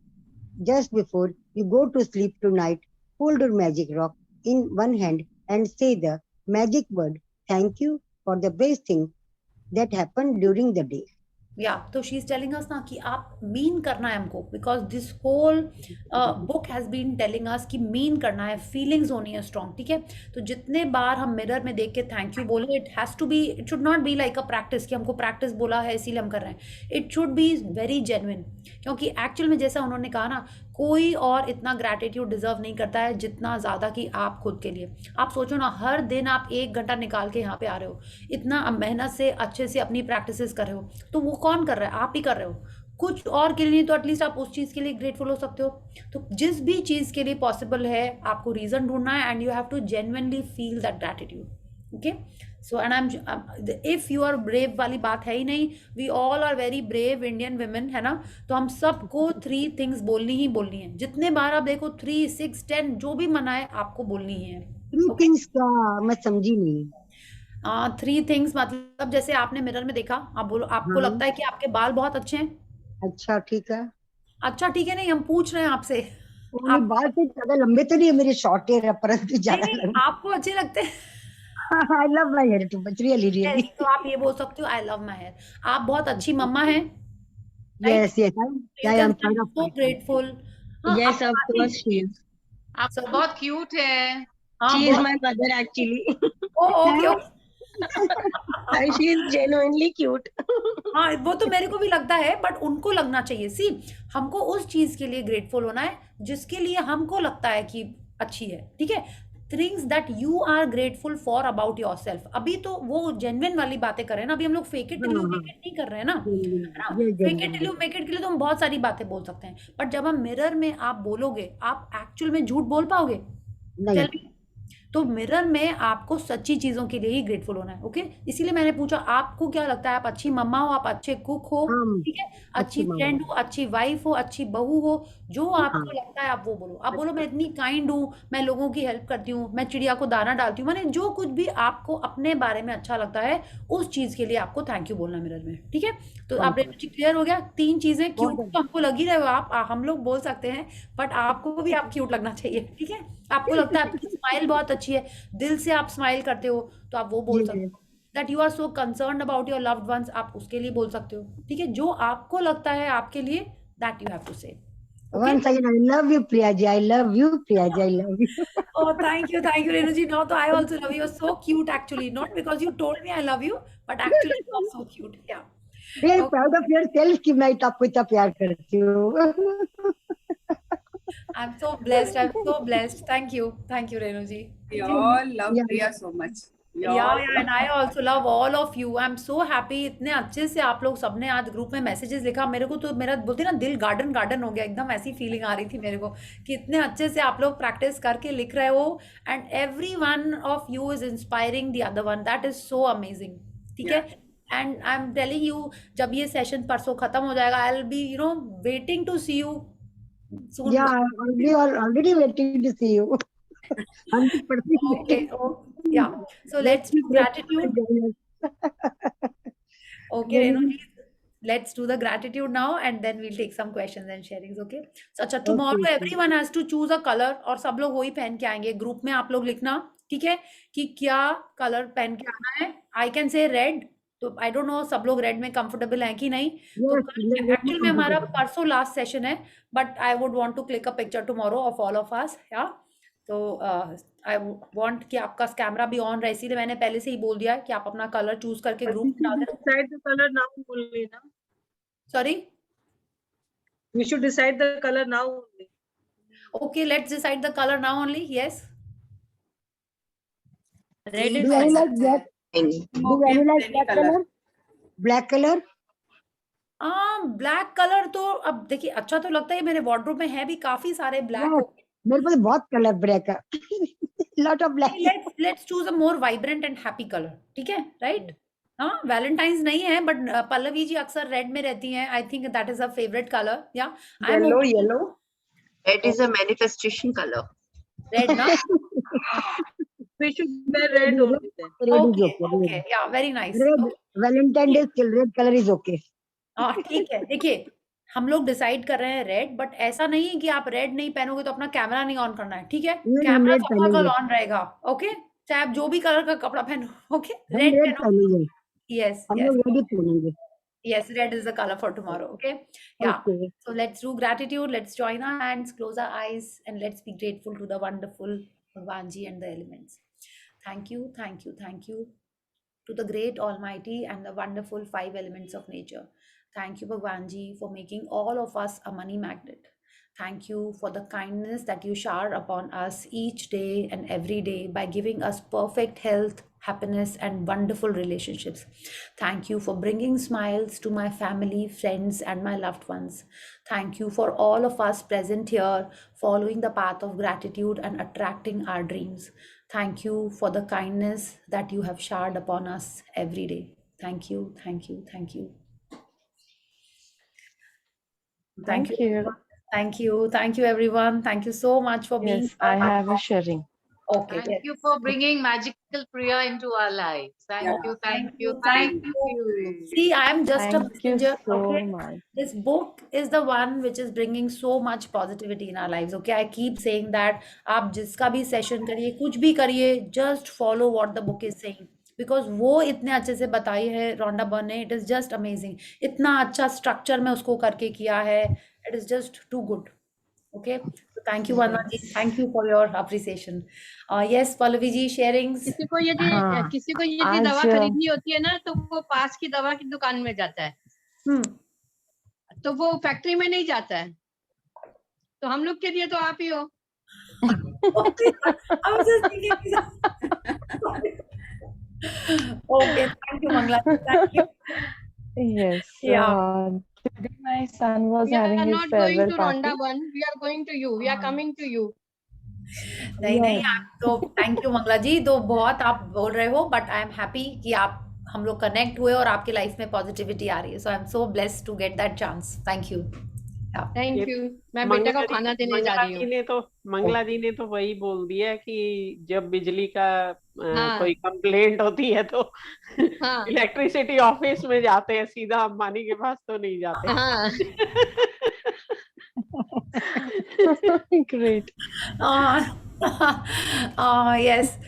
Just before you go to sleep tonight, hold your magic rock in one hand and say the magic word, thank you, for the best thing that happened during the day. या तो she is telling अस ना कि आप mean करना है हमको, because this whole book has been telling us कि mean करना है, फीलिंग्स होनी है स्ट्रॉन्ग, ठीक है। तो जितने बार हम मिरर में देख के थैंक यू बोले, it has to be, it should not be like a practice कि हमको प्रैक्टिस बोला है इसीलिए हम कर रहे हैं। It should be very genuine, क्योंकि एक्चुअल में जैसा उन्होंने कहा ना, कोई और इतना ग्रैटिट्यूड डिजर्व नहीं करता है जितना ज़्यादा कि आप खुद के लिए। आप सोचो ना, हर दिन आप 1 घंटा निकाल के यहाँ पे आ रहे हो, इतना मेहनत से अच्छे से अपनी प्रैक्टिसेस कर रहे हो, तो वो कौन कर रहा है? आप ही कर रहे हो। कुछ और के लिए नहीं तो एटलीस्ट आप उस चीज़ के लिए ग्रेटफुल हो सकते हो। तो जिस भी चीज़ के लिए पॉसिबल है, आपको रीज़न ढूंढना है and you have to genuinely feel that gratitude. Okay, so and I am, if you are brave वाली बात है ही नहीं, we all are very brave Indian women, है ना। तो हम सबको 3 थिंग्स बोलनी ही बोलनी है। जितने बार आप देखो 3, 6, 10 जो भी मना है आपको बोलनी ही है। 3 things का मैं समझी नहीं। 3 थिंग्स मतलब जैसे आपने मिरर में देखा, आप बोलो, आपको हाँ। लगता है कि आपके बाल बहुत अच्छे हैं। अच्छा ठीक है। अच्छा ठीक है नहीं, हम पूछ रहे हैं आपसे। मेरे बाल तो ज्यादा लंबे तो नहीं है, मेरे शॉर्ट हेयर है, परंतु ज्यादा नहीं, लंबे। आपको अच्छे लगते हैं। I love my hair too much, really, really. Yes, तो आप ये बोल सकते हो, आई लव माई हेयर। आप बहुत अच्छी मम्मा हैं। Yes, yes, I am proud of so myself. Grateful. Yes, of course she is. आप बहुत क्यूट है। She is my mother actually. Okay. And she is genuinely cute. हाँ, वो तो मेरे को भी लगता है, बट उनको लगना चाहिए। सी, हमको उस चीज के लिए ग्रेटफुल होना है जिसके लिए हमको लगता है कि अच्छी है, ठीक है। Things that you are grateful for about your self. अभी तो वो जेन्युइन वाली बातें कर रहे हैं ना, अभी हम लोग fake it till you make it नहीं कर रहे हैं ना, fake it till you make it के लिए तो हम बहुत सारी बातें बोल सकते हैं, बट जब हम मिरर में आप बोलोगे, आप एक्चुअल में झूठ बोल पाओगे? नहीं। Tell me. तो मिरर में आपको सच्ची चीजों के लिए ही ग्रेटफुल होना है। ओके, इसीलिए मैंने पूछा आपको क्या लगता है, आप अच्छी मम्मा हो, आप अच्छे कुक हो, ठीक है, अच्छी फ्रेंड हो, अच्छी वाइफ हो, अच्छी बहू हो, जो आपको लगता है आप वो बोलो। आप बोलो मैं इतनी काइंड हूँ, मैं लोगों की हेल्प करती हूँ, मैं चिड़िया को दाना डालती हूँ, मैंने जो कुछ भी आपको अपने बारे में अच्छा लगता है उस चीज के लिए आपको थैंक यू बोलना मिरर में, ठीक है। तो आप क्लियर हो गया? 3 चीजें। क्यूट तो हमको लग ही रहे हो आप, हम लोग बोल सकते हैं, बट आपको भी आप क्यूट लगना चाहिए, ठीक है। आपको लगता है आपकी स्माइल बहुत अच्छी है, दिल से आप स्माइल करते हो, तो आप वो बोल सकते हो। That you are so concerned about your loved ones, आप उसके लिए बोल सकते हो, ठीक है। जो आपको लगता है आपके लिए, दैट यू हैव टू से। Once again, I love you, Priyaji. I love you, Priyaji. I love you. Oh, thank you, Renu ji. Now, I also love you. You're so cute, actually. Not because you told me I love you, but actually you are so cute. Yeah. Very proud of yourself कि मैं आपको इतना प्यार करती हूँ। I'm so blessed. I'm so blessed. Thank you, Renu ji. We all love Priya so much. Yeah, and I also love all of you. I'm so happy. इतने अच्छे से आप लोग सबने आज ग्रुप में मैसेजेस लिखा, मेरे को तो मेरा बोलते ना दिल गार्डन हो गया, एकदम ऐसी फीलिंग आ रही थी मेरे को कि इतने अच्छे से आप लोग प्रैक्टिस करके लिख रहे हो, and every one of you is inspiring the other one. That is so amazing, ठीक है। And I am telling you, जब ये सेशन परसों खत्म हो जाएगा, I will be waiting to see you soon. Yeah, we are already waiting to see you. 100%. Okay. Yeah. So let's do gratitude. Okay, Renu, let's do the gratitude now, and then we'll take some questions and sharings. Okay. So अच्छा, tomorrow everyone has to choose a color, और सब लोग वही पहन के आएंगे। Group में आप लोग लिखना, ठीक है, कि क्या कलर पहन के आना है। I can say red. तो आई डोंट नो सब लोग रेड में कंफर्टेबल हैं कि नहीं। तो एक्चुअली में हमारा परसों लास्ट सेशन है, but I would want to click a picture tomorrow of all of us. या तो आई वांट कि आपका कैमरा भी ऑन रहे, इसीलिए मैंने पहले से ही बोल दिया कि आप अपना कलर चूज करके ग्रुप में डाल दें। Decide the color now only, na? Sorry, We should decide the color now only. okay, let's decide the color now only. Yes, Red is Do you like black? Do Okay, you like any black color. color? Black color? Black colour तो अब देखिए अच्छा तो लगता है, मेरे wardrobe में है भी काफी सारे ब्लैक। मेरे पास बहुत कलर ब्लैक है। Lot of black. Let's choose a more vibrant and happy color, ठीक है, right? हाँ, वैलेंटाइंस नहीं है, बट पल्लवी जी अक्सर रेड में रहती हैं. I think that is a favourite colour. Yeah I am Yellow. Red is a manifestation color. Red ना. We should wear red only then. Red is okay okay. Okay, Red. Yeah very nice. Red. Valentine Day still red color is okay. हाँ ठीक है. देखिए, हम लोग decide कर रहे हैं रेड, बट ऐसा नहीं है कि आप रेड नहीं पहनोगे तो अपना कैमरा नहीं ऑन करना है. ठीक है, नहीं, हम कैमरा red सबका कल पहनेंगे. ऑन रहेगा. ओके, चाहे आप जो भी कलर का कपड़ा पहनो. ओके, हम रेड red पहनो. पहनेंगे. यस हम यस लोग red ही पहनेंगे. yes, red is the color for tomorrow. Okay, yeah. Okay. So let's do gratitude. Let's join our hands, close our eyes, and let's be grateful to the wonderful Bhagwanji and the elements. Thank you, thank you, thank you to the great Almighty and the wonderful five elements of nature. Thank you, Bhagwanji, for making all of us a money magnet. Thank you for the kindness that you shower upon us each day and every day by giving us perfect health, happiness, and wonderful relationships. Thank you for bringing smiles to my family, friends, and my loved ones. Thank you for all of us present here, following the path of gratitude and attracting our dreams. Thank you for the kindness that you have showered upon us every day. Thank you, thank you, thank you. Thank you. you. Thank you. Thank you, everyone. Thank you so much for being Yes, I part have a of. sharing. Okay. Thank Yes. you for bringing magical Priya into our lives. Thank Yeah. you, thank Thank you, you. thank Thank you. you. See, I am just a Thank you messenger. so Okay. much. This book is the one which is bringing so much positivity in our lives. Okay. I keep saying that आप जिसका भी session करिए, कुछ भी करिए, just follow what the book is saying. Because वो इतने अच्छे से बताई है रोंडा बर्न ने. It is just amazing. इतना अच्छा स्ट्रक्चर में उसको करके किया है. It is just too good. Okay. So thank you, Vanna ji. Thank you for your appreciation. Yes, Pallavi ji, sharings. किसी को यदि हाँ, किसी को यदि आज दवा खरीदनी होती है ना, तो वो पास की दवा की दुकान में जाता है, तो वो फैक्ट्री में नहीं जाता है. तो हम लोग के लिए तो आप ही हो. Okay, I was just thinking. Okay, thank you, Mangla. Thank you. Yes. Yeah. Today my son was We are having his not going farewell to party. Ronda One. We are going to you. We are coming to you. नहीं नहीं, आप तो thank you Mangla जी. तो बहुत आप बोल रहे हो, बट आई एम हैप्पी कि आप हम लोग कनेक्ट हुए और आपके लाइफ में पॉजिटिविटी आ रही है. So I am so blessed to get that chance. Thank you. Thank you. मैं बेटे को खाना देने जा रही हूँ. मंगला जी ने तो वही बोल दिया कि जब बिजली का कोई कंप्लेंट होती है तो इलेक्ट्रिसिटी ऑफिस में जाते हैं, सीधा अंबानी के पास तो नहीं जाते. Great. Yes.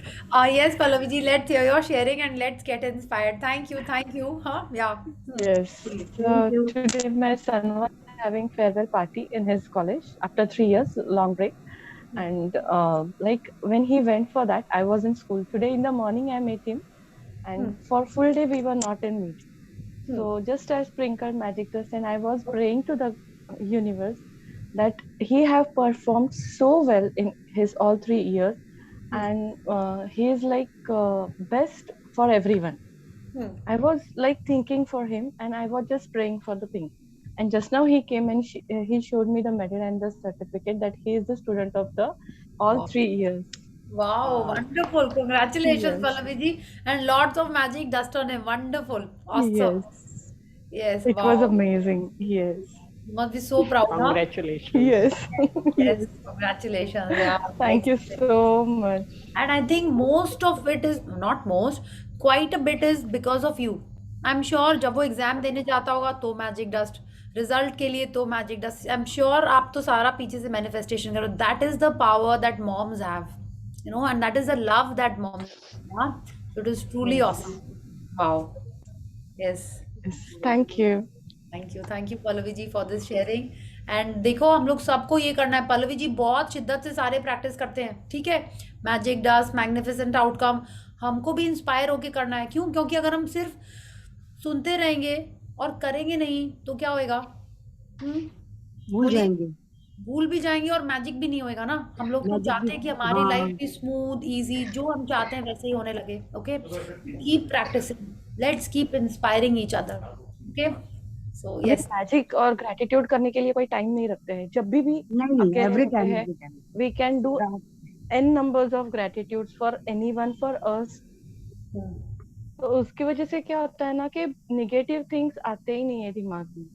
Yes, Pallavi ji, let's hear your sharing and let's get inspired. Thank you. Thank you. Yeah. Yes. So today my son was having farewell party in his college after 3 years long break. And like when he went for that, I was in school. Today in the morning I met him, and for full day we were not in meet. So just I sprinkled magic dust and I was praying to the universe that he have performed so well in his all 3 years, and he is like best for everyone. I was like thinking for him, and I was just praying for the thing. And just now he came and he showed me the medal and the certificate that he is the student of the all 3 years. Wow, wonderful. Congratulations, Yes. Pallavi ji. And lots of magic dust on him. Wonderful. Awesome. Yes. It was amazing. Yes. You must be so proud. Congratulations. Yes. Yes. Congratulations. Yeah. Thank you so much. And I think most of it is, not most, quite a bit is because of you. I'm sure जब वो exam देने जाता होगा तो magic dust, result के लिए तो magic dust. I am sure आप तो सारा पीछे से मैनिफेस्टेशन करो. That is the power that moms have, you know, and that is the love that moms have. It is truly awesome. Wow. Yes. Thank you. Thank you Pallavi ji for this sharing. And देखो हम लोग सबको ये करना है. पल्लवी जी बहुत शिद्दत से सारे प्रैक्टिस करते हैं, ठीक है. मैजिक डस्ट, मैग्निफिसेंट आउटकम, हमको भी इंस्पायर होके करना है. क्यों? क्योंकि अगर हम सिर्फ सुनते रहेंगे और करेंगे नहीं तो क्या होएगा? भूल भी जाएंगे और मैजिक भी नहीं होएगा ना. हम लोग तो चाहते हैं कि हमारी लाइफ भी स्मूथ, इजी, जो हम चाहते हैं वैसे ही होने लगे. Okay, keep practicing. Let's keep inspiring each other. Okay. So yes, magic और ग्रेटिट्यूड करने के लिए कोई टाइम नहीं रखते हैं. जब भी every time we can do n numbers of gratitudes for anyone, for us, तो उसकी वजह से क्या होता है ना कि नेगेटिव थिंग्स आते ही नहीं है दिमाग में.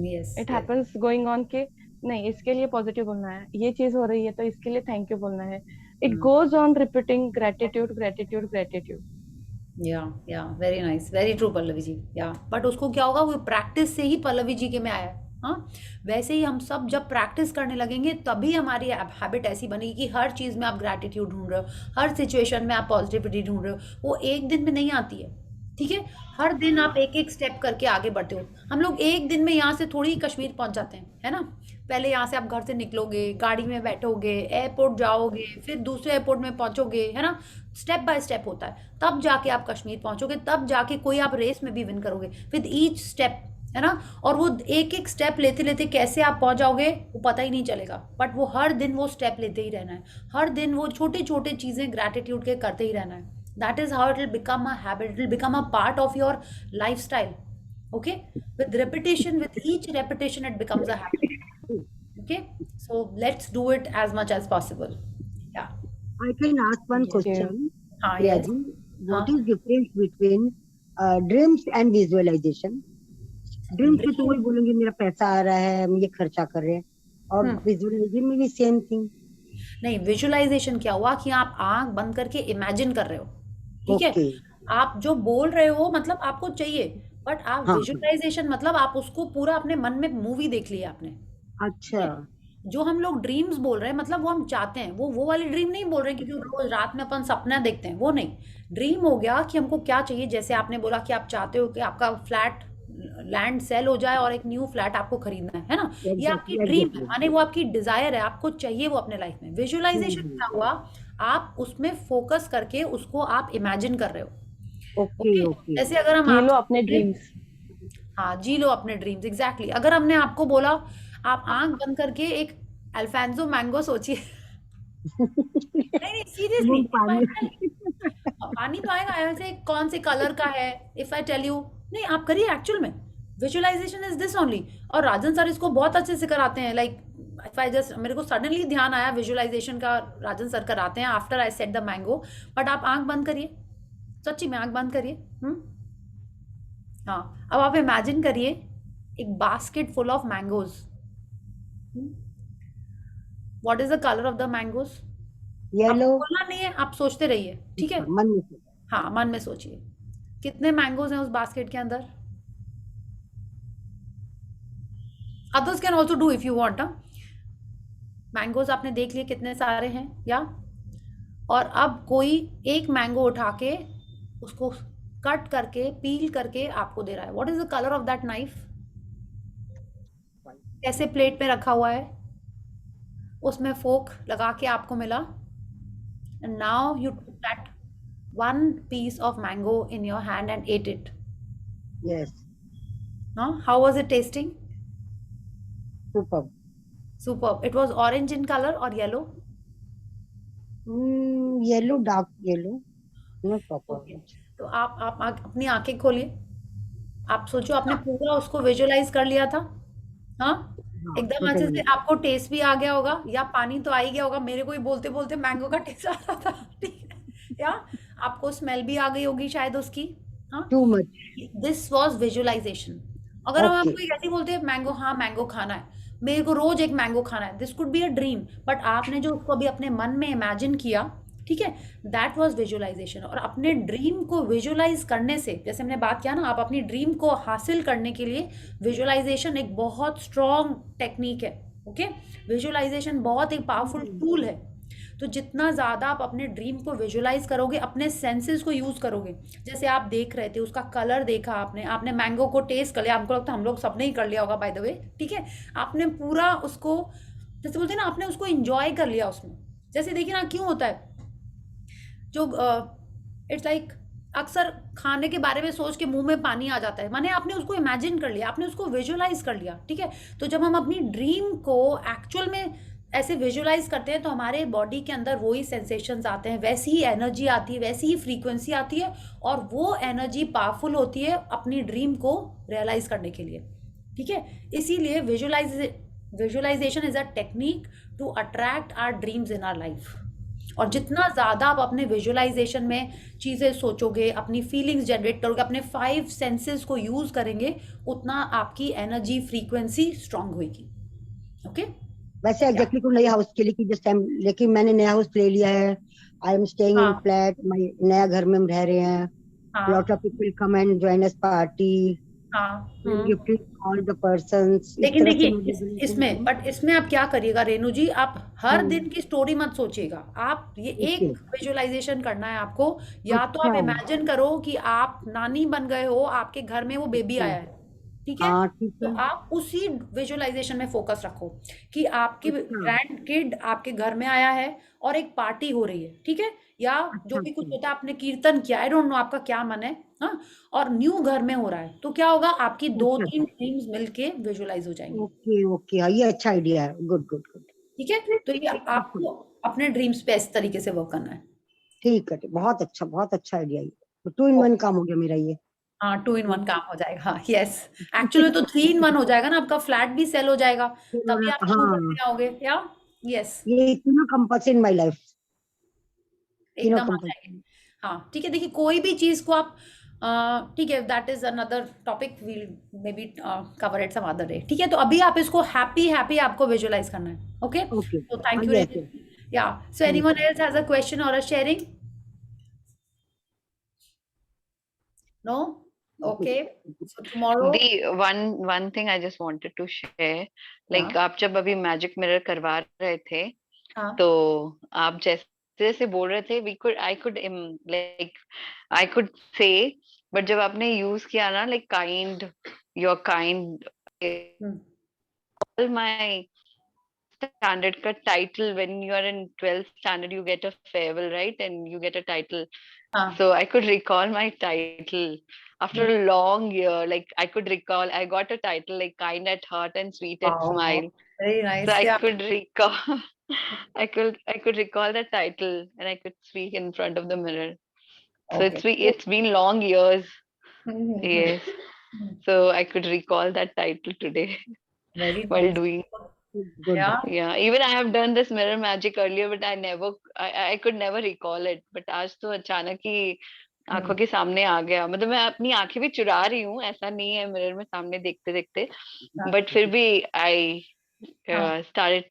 Yes it happens going on के नहीं, इसके लिए पॉजिटिव बोलना है, ये चीज हो रही है तो इसके लिए थैंक यू बोलना है. It goes on repeating gratitude gratitude gratitude. Yeah very nice, very true Pallavi ji. Yeah but उसको क्या होगा, वो प्रैक्टिस से ही पल्लवी जी के में आया है. हाँ, वैसे ही हम सब जब प्रैक्टिस करने लगेंगे तभी हमारी हैबिट ऐसी बनेगी कि हर चीज़ में आप ग्रैटिट्यूड ढूंढ रहे हो, हर सिचुएशन में आप पॉजिटिविटी ढूंढ रहे हो. वो एक दिन में नहीं आती है, ठीक है. हर दिन आप एक एक स्टेप करके आगे बढ़ते हो. हम लोग एक दिन में यहाँ से थोड़ी कश्मीर पहुँच जाते हैं, है ना. पहले यहाँ से आप घर से निकलोगे, गाड़ी में बैठोगे, एयरपोर्ट जाओगे, फिर दूसरे एयरपोर्ट में पहुँचोगे, है ना. स्टेप बाय स्टेप होता है, तब जाके आप कश्मीर पहुँचोगे, तब जाके कोई आप रेस में भी विन करोगे विद ईच स्टेप, है ना. और वो एक एक स्टेप लेते लेते कैसे आप पहुंच जाओगे वो पता ही नहीं चलेगा. बट वो हर दिन वो स्टेप लेते ही रहना है, हर दिन वो छोटे छोटे चीज़ें ग्रैटिट्यूड के करते ही रहना है. That is how it will become a habit, it will become a part of your life style. Okay, with repetition, with each repetition it becomes a habit. Okay, so let's do it as much as possible. Yeah I can ask one question. हाँ, Priya yes. ji, हाँ. what is difference between dreams and visualization? Dreams में तो वही बोलेंगे मेरा पैसा आ रहा है, हम ये खर्चा कर रहे हैं, और विजुअलाइजेशन में भी सेम थिंग. नहीं, विजुअलाइजेशन क्या हुआ कि आप आंख बंद करके इमेजिन कर रहे हो, ठीक है. आप जो बोल रहे हो मतलब आपको चाहिए, बट आप विजुअलाइजेशन मतलब आप उसको पूरा अपने मन में मूवी देख लिया आपने. अच्छा, जो हम लोग ड्रीम्स बोल रहे हैं मतलब वो हम चाहते हैं, वो वाली ड्रीम नहीं बोल रहे हैं क्योंकि रोज रात में अपन सपना देखते हैं, वो नहीं. ड्रीम हो गया कि हमको क्या चाहिए, जैसे आपने बोला कि आप चाहते हो कि आपका फ्लैट लैंड सेल हो जाए और एक न्यू फ्लैट आपको खरीदना है ना. ये आपकी ड्रीम है, माने वो आपकी डिजायर है, आपको चाहिए वो अपने लाइफ में. विजुअलाइजेशन क्या हुआ, आप उसमें फोकस करके उसको आप इमेजिन कर रहे हो. ओके, जैसे अगर हम जी लो अपने ड्रीम्स. हाँ, जी लो अपने ड्रीम्स, एग्जैक्टली. अगर हमने आपको बोला आप आंख बंद करके एक अल्फांसो मैंगो सोचिए. नहीं सीरियसली, पानी तो आएगा. ऐसे कौन से कलर का है, इफ आई टेल यू, नहीं आप करिए. एक्चुअल में विजुअलाइजेशन इज दिस ओनली. और राजन सर इसको बहुत अच्छे से कराते हैं. लाइक इफ आई जस्ट, मेरे को सडनली ध्यान आया विजुअलाइजेशन का, राजन सर कराते हैं after I set the mango. But आप आंख बंद करिए, सच्ची में आंख बंद करिए. हाँ, अब आप इमेजिन करिए एक basket full of mangoes. What is the colour of the mangoes? Yellow. बोलना नहीं है, आप सोचते रहिए, ठीक है. मन में. हाँ, मन में सोचिए कितने मैंगोज हैं उस बास्केट के अंदर. Others can also do if you want. Mangoes आपने देख लिए कितने सारे हैं, या. और अब कोई एक मैंगो उठा के उसको कट करके पील करके आपको दे रहा है. What is the colour of that knife? कैसे प्लेट में रखा हुआ है, उसमें फोक लगा के आपको मिला. And now you took that one piece of mango in your hand and ate it. Yes. How was it tasting? Superb. Superb. It was orange in color or yellow? Yellow, dark yellow. Not proper. Okay. तो आप अपनी आंखें खोलिए. आप सोचो आपने पूरा उसको विजुअलाइज कर लिया था. हाँ, एकदम अच्छे से आपको टेस्ट भी आ गया होगा, या पानी तो आ ही गया होगा. मेरे को ही बोलते बोलते मैंगो का टेस्ट आ रहा था, ठीक है. या आपको स्मेल भी आ गई होगी शायद उसकी. हाँ, too much. This was visualization. अगर हम आपको ऐसे बोलते हैं मैंगो, हाँ मैंगो खाना है, मेरे को रोज एक मैंगो खाना है, this could be a dream. But आपने जो उसको अभी अपने मन में इमेजिन किया, ठीक है, दैट वाज विजुअलाइजेशन. और अपने ड्रीम को विजुअलाइज करने से, जैसे हमने बात किया ना, आप अपनी ड्रीम को हासिल करने के लिए विजुअलाइजेशन एक बहुत स्ट्रॉन्ग टेक्निक है. ओके, विजुअलाइजेशन बहुत एक पावरफुल टूल है. तो जितना ज़्यादा आप अपने ड्रीम को विजुअलाइज करोगे, अपने सेंसेस को यूज़ करोगे, जैसे आप देख रहे थे, उसका कलर देखा आपने मैंगो को टेस्ट कर लिया. आपको लगता है हम लोग सबने ही कर लिया होगा बाय द वे, ठीक है. आपने पूरा उसको, जैसे बोलते हैं ना, आपने उसको एंजॉय कर लिया उसमें. जैसे देखिए ना, क्यों होता है जो इट्स लाइक अक्सर खाने के बारे में सोच के मुंह में पानी आ जाता है, माने आपने उसको इमेजिन कर लिया, आपने उसको विजुअलाइज कर लिया, ठीक है. तो जब हम अपनी ड्रीम को एक्चुअल में ऐसे विजुअलाइज करते हैं तो हमारे बॉडी के अंदर वही सेंसेशंस आते हैं, वैसी ही एनर्जी आती है, वैसी ही फ्रीक्वेंसी आती है, और वो एनर्जी पावरफुल होती है अपनी ड्रीम को रियलाइज करने के लिए, ठीक है. इसीलिए visualization is a technique to attract our dreams in our life. और जितना ज़्यादा आप अपने विजुअलाइजेशन में चीज़ें सोचोगे, अपनी फीलिंग्स जनरेट करोगे, अपने 5 सेंसेस को यूज़ करेंगे, उतना आपकी एनर्जी फ्रीक्वेंसी स्ट्रांग होगी। ओके, वैसे एग्जैक्टली को नए हाउस के लिए कि जिस टाइम, लेकिन मैंने नया हाउस ले लिया है, I am staying in flat, नया घर में हम रह रहे हैं, lot of people come and join us party, gifting all the persons. लेकिन देखिए इसमें, बट इसमें आप क्या करिएगा रेनू जी, आप हर दिन की स्टोरी मत सोचिएगा, आप ये एक विजुअलाइजेशन करना है आपको। या तो आप इमेजिन करो कि आप नानी बन गए हो, आपके घर में वो बेबी आया है, ठीक है, तो आप उसी विजुअलाइजेशन में फोकस रखो कि आपकी ग्रैंड किड आपके घर में आया है और एक पार्टी हो रही है, ठीक है, या जो भी कुछ होता है, आपने कीर्तन किया, आई डोंट नो आपका क्या मन है, हाँ, और न्यू घर में हो रहा है, तो क्या होगा, आपकी 2-3 ड्रीम्स मिलके विजुअलाइज हो जाएंगे। ओके ओके, ये अच्छा आइडिया है, गुड गुड गुड, ठीक है, तो ये आपको अपने ड्रीम्स पे इस तरीके से वर्क करना है। ठीक है, बहुत अच्छा आइडिया, ये 2 in 1 काम हो गया मेरा ये। हाँ, 2 in 1 काम हो जाएगा, हाँ, यस, एक्चुअली तो 3 in 1 हो जाएगा ना, आपका फ्लैट भी सेल हो जाएगा, तभी आप शुरू करने आओगे, या यस, ये तीनों कंपल्सरी इन माय लाइफ, एकदम आ जाएंगे। हाँ, ठीक है, देखिए कोई भी चीज को आप, ठीक है, that is another topic, we'll maybe cover it some other day, ठीक है, तो अभी आप इसको हैप्पी आपको विजुअलाइज करना है। ओके, तो थैंक यू। या so anyone else has a question और a sharing? No? Okay. So tomorrow. The one thing I just wanted to share, like आप जब अभी मैजिक मिरर करवा रहे थे, तो आप जैसे बोल रहे थे, I could say, but जब आपने यूज किया ना, like you're kind, all my standard का title, when you are in 12th standard you get a farewell, right, and you get a title. So I could recall my title after a long year. Like I could recall, I got a title like kind at heart and sweet at smile. Very nice. So I could recall, I could recall the title, and I could speak in front of the mirror. So it's been long years. Yes. So I could recall that title today while doing. Yeah. Even I have done this mirror magic earlier, but I could never recall it. But आज तो अचानक ही आंखों के सामने आ गया, मतलब मैं अपनी आंखें भी चुरा रही हूँ, ऐसा नहीं है मिरर में सामने देखते देखते, but फिर भी I started,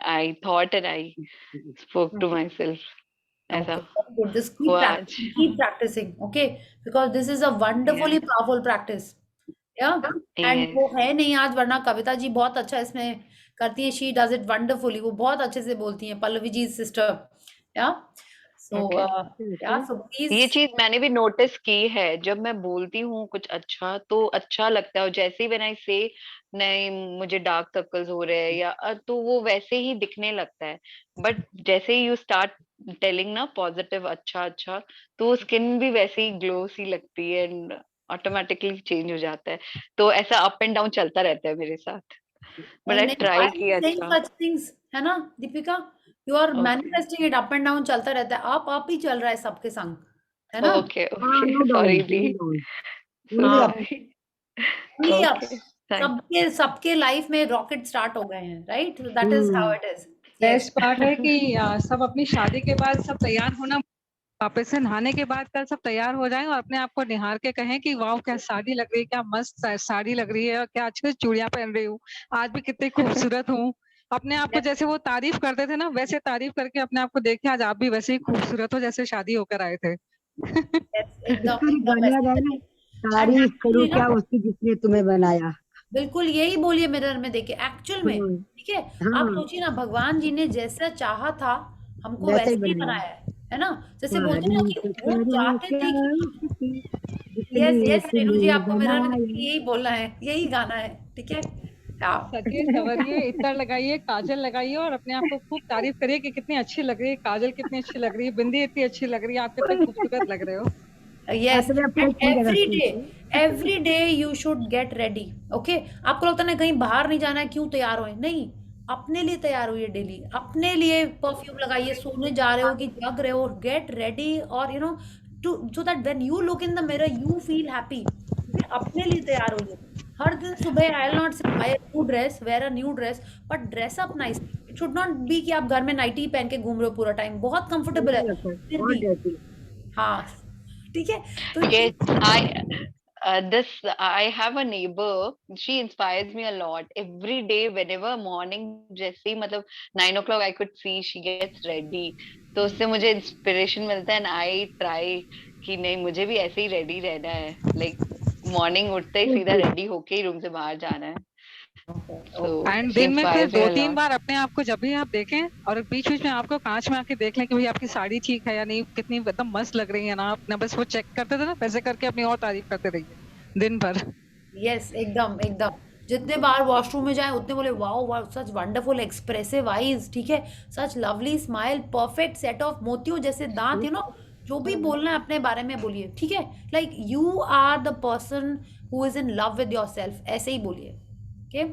I thought and I spoke to myself. ऐसा Just keep practicing, okay, because this is a wonderfully powerful practice. Yeah, and वो है नहीं आज, वरना कविता जी बहुत अच्छा इसमें करती है, she does it wonderfully, वो बहुत अच्छे से बोलती हैं, Pallavi ji sister, yeah, so yeah, so please. ये चीज मैंने भी नोटिस की है, जब मैं बोलती हूँ कुछ अच्छा तो अच्छा लगता है, और जैसे ही when I say नहीं मुझे डार्क सर्कल्स हो रहे हैं या तो वो वैसे ही दिखने लगता है, बट जैसे ही यू स्टार्ट टेलिंग ना पॉजिटिव अच्छा तो स्किन भी वैसे ही ग्लो सी लगती है एंड ऑटोमेटिकली चेंज हो जाता है, तो ऐसा अप एंड डाउन चलता रहता है मेरे साथ, बट आई ट्राई किया अच्छा, such things है ना Deepika, you are manifesting it, up and down चलता रहता है, आप ही चल रहा है सबके संग, है ना? ओके सॉरी दी, सबके लाइफ में रॉकेट स्टार्ट हो गए हैं, right, that is how it is. Best part है कि सब अपनी शादी के बाद सब तैयार होना, वापस से नहाने के बाद कल सब तैयार हो जाएं और अपने आप को निहार के कहें कि वाह क्या साड़ी लग रही है, क्या मस्त साड़ी लग रही है, और क्या अच्छी चूड़ियां पहन रही हूँ, आज भी कितनी खूबसूरत हूँ। अपने आप को जैसे वो तारीफ करते थे ना, वैसे तारीफ करके अपने आप को देखें आज आप भी वैसे ही खूबसूरत हो जैसे शादी होकर आए थे। तारीफ करूं क्या उसकी जिसने तुम्हें बनाया, बिल्कुल यही बोलिए मिरर में देखे एक्चुअल में, ठीक है, आप सोचिए ना, भगवान जी ने जैसा चाहा था हमको वैसे ही बनाया है ना, जैसे बोलते हैं कि वो चाहते थे कि यस रेणु जी आपको मिरर में यही बोलना है, यही गाना है, ठीक है, सजिए संवरिए, इत्र लगाइए, काजल लगाइए और अपने आप को खूब तारीफ करिए कि कितनी अच्छी लग रही है, काजल कितनी अच्छी लग रही है, बिंदी इतनी अच्छी लग रही है, आप कितने खूबसूरत लग रहे हो। Yes, every day you should get ready, okay? आपको लगता है ना कहीं बाहर नहीं जाना है, क्यों तैयार होए? नहीं, अपने लिए तैयार होइए, डेली अपने लिए परफ्यूम लगाइए, सोने जा रहे हो कि जग रहे हो, गेट रेडी, और you no so that when you look in the mirror you feel happy, अपने लिए तैयार होइए हर दिन सुबह। I'll not say buy a new dress, wear a new dress, but dress up nicely. Should not B कि आप घर में नाइटी पहन के घूम रहे हो पूरा टाइम, बहुत कंफर्टेबल है फिर भी। हाँ ठीक है। तो Yes, I have a neighbor. She inspires me a lot. Every day, whenever morning, जैसे ही मतलब 9 o'clock I could see she gets ready. तो उससे मुझे inspiration मिलता है and I try कि नहीं मुझे भी ऐसे ही ready रहना है. Like morning उठते ही सीधा ready होके ही रूम से बाहर जाना है. एंड दिन में फिर 2-3 बार अपने आप को जब भी आप देखें और बीच बीच में आपको कांच में आके देख लें कि भाई आपकी साड़ी ठीक है या नहीं, कितनी एकदम मस्त लग रही है ना, आप ना बस वो चेक करते थे ना, वैसे करके अपनी और तारीफ करते रहिए दिन भर। यस एकदम एकदम, जितने बार वॉशरूम में जाए उतने बोले wow wow, such wonderful expressive eyes, ठीक है, such lovely smile, perfect set of मोतियों जैसे दांत, यू नो, जो भी बोलना है अपने बारे में बोलिए, ठीक है, like you are the person who is in love with yourself, ऐसे ही बोलिए। Okay,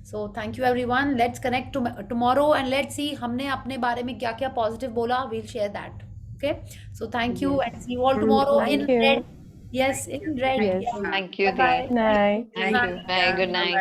so thank you everyone, let's connect tomorrow and let's see हमने अपने बारे में क्या क्या पॉजिटिव बोला, we'll share that. Okay, so thank you and see you all tomorrow in red. Yes, in red. Yes. Yeah. Thank you. Bye. Night. Thank you. Bye. Good night.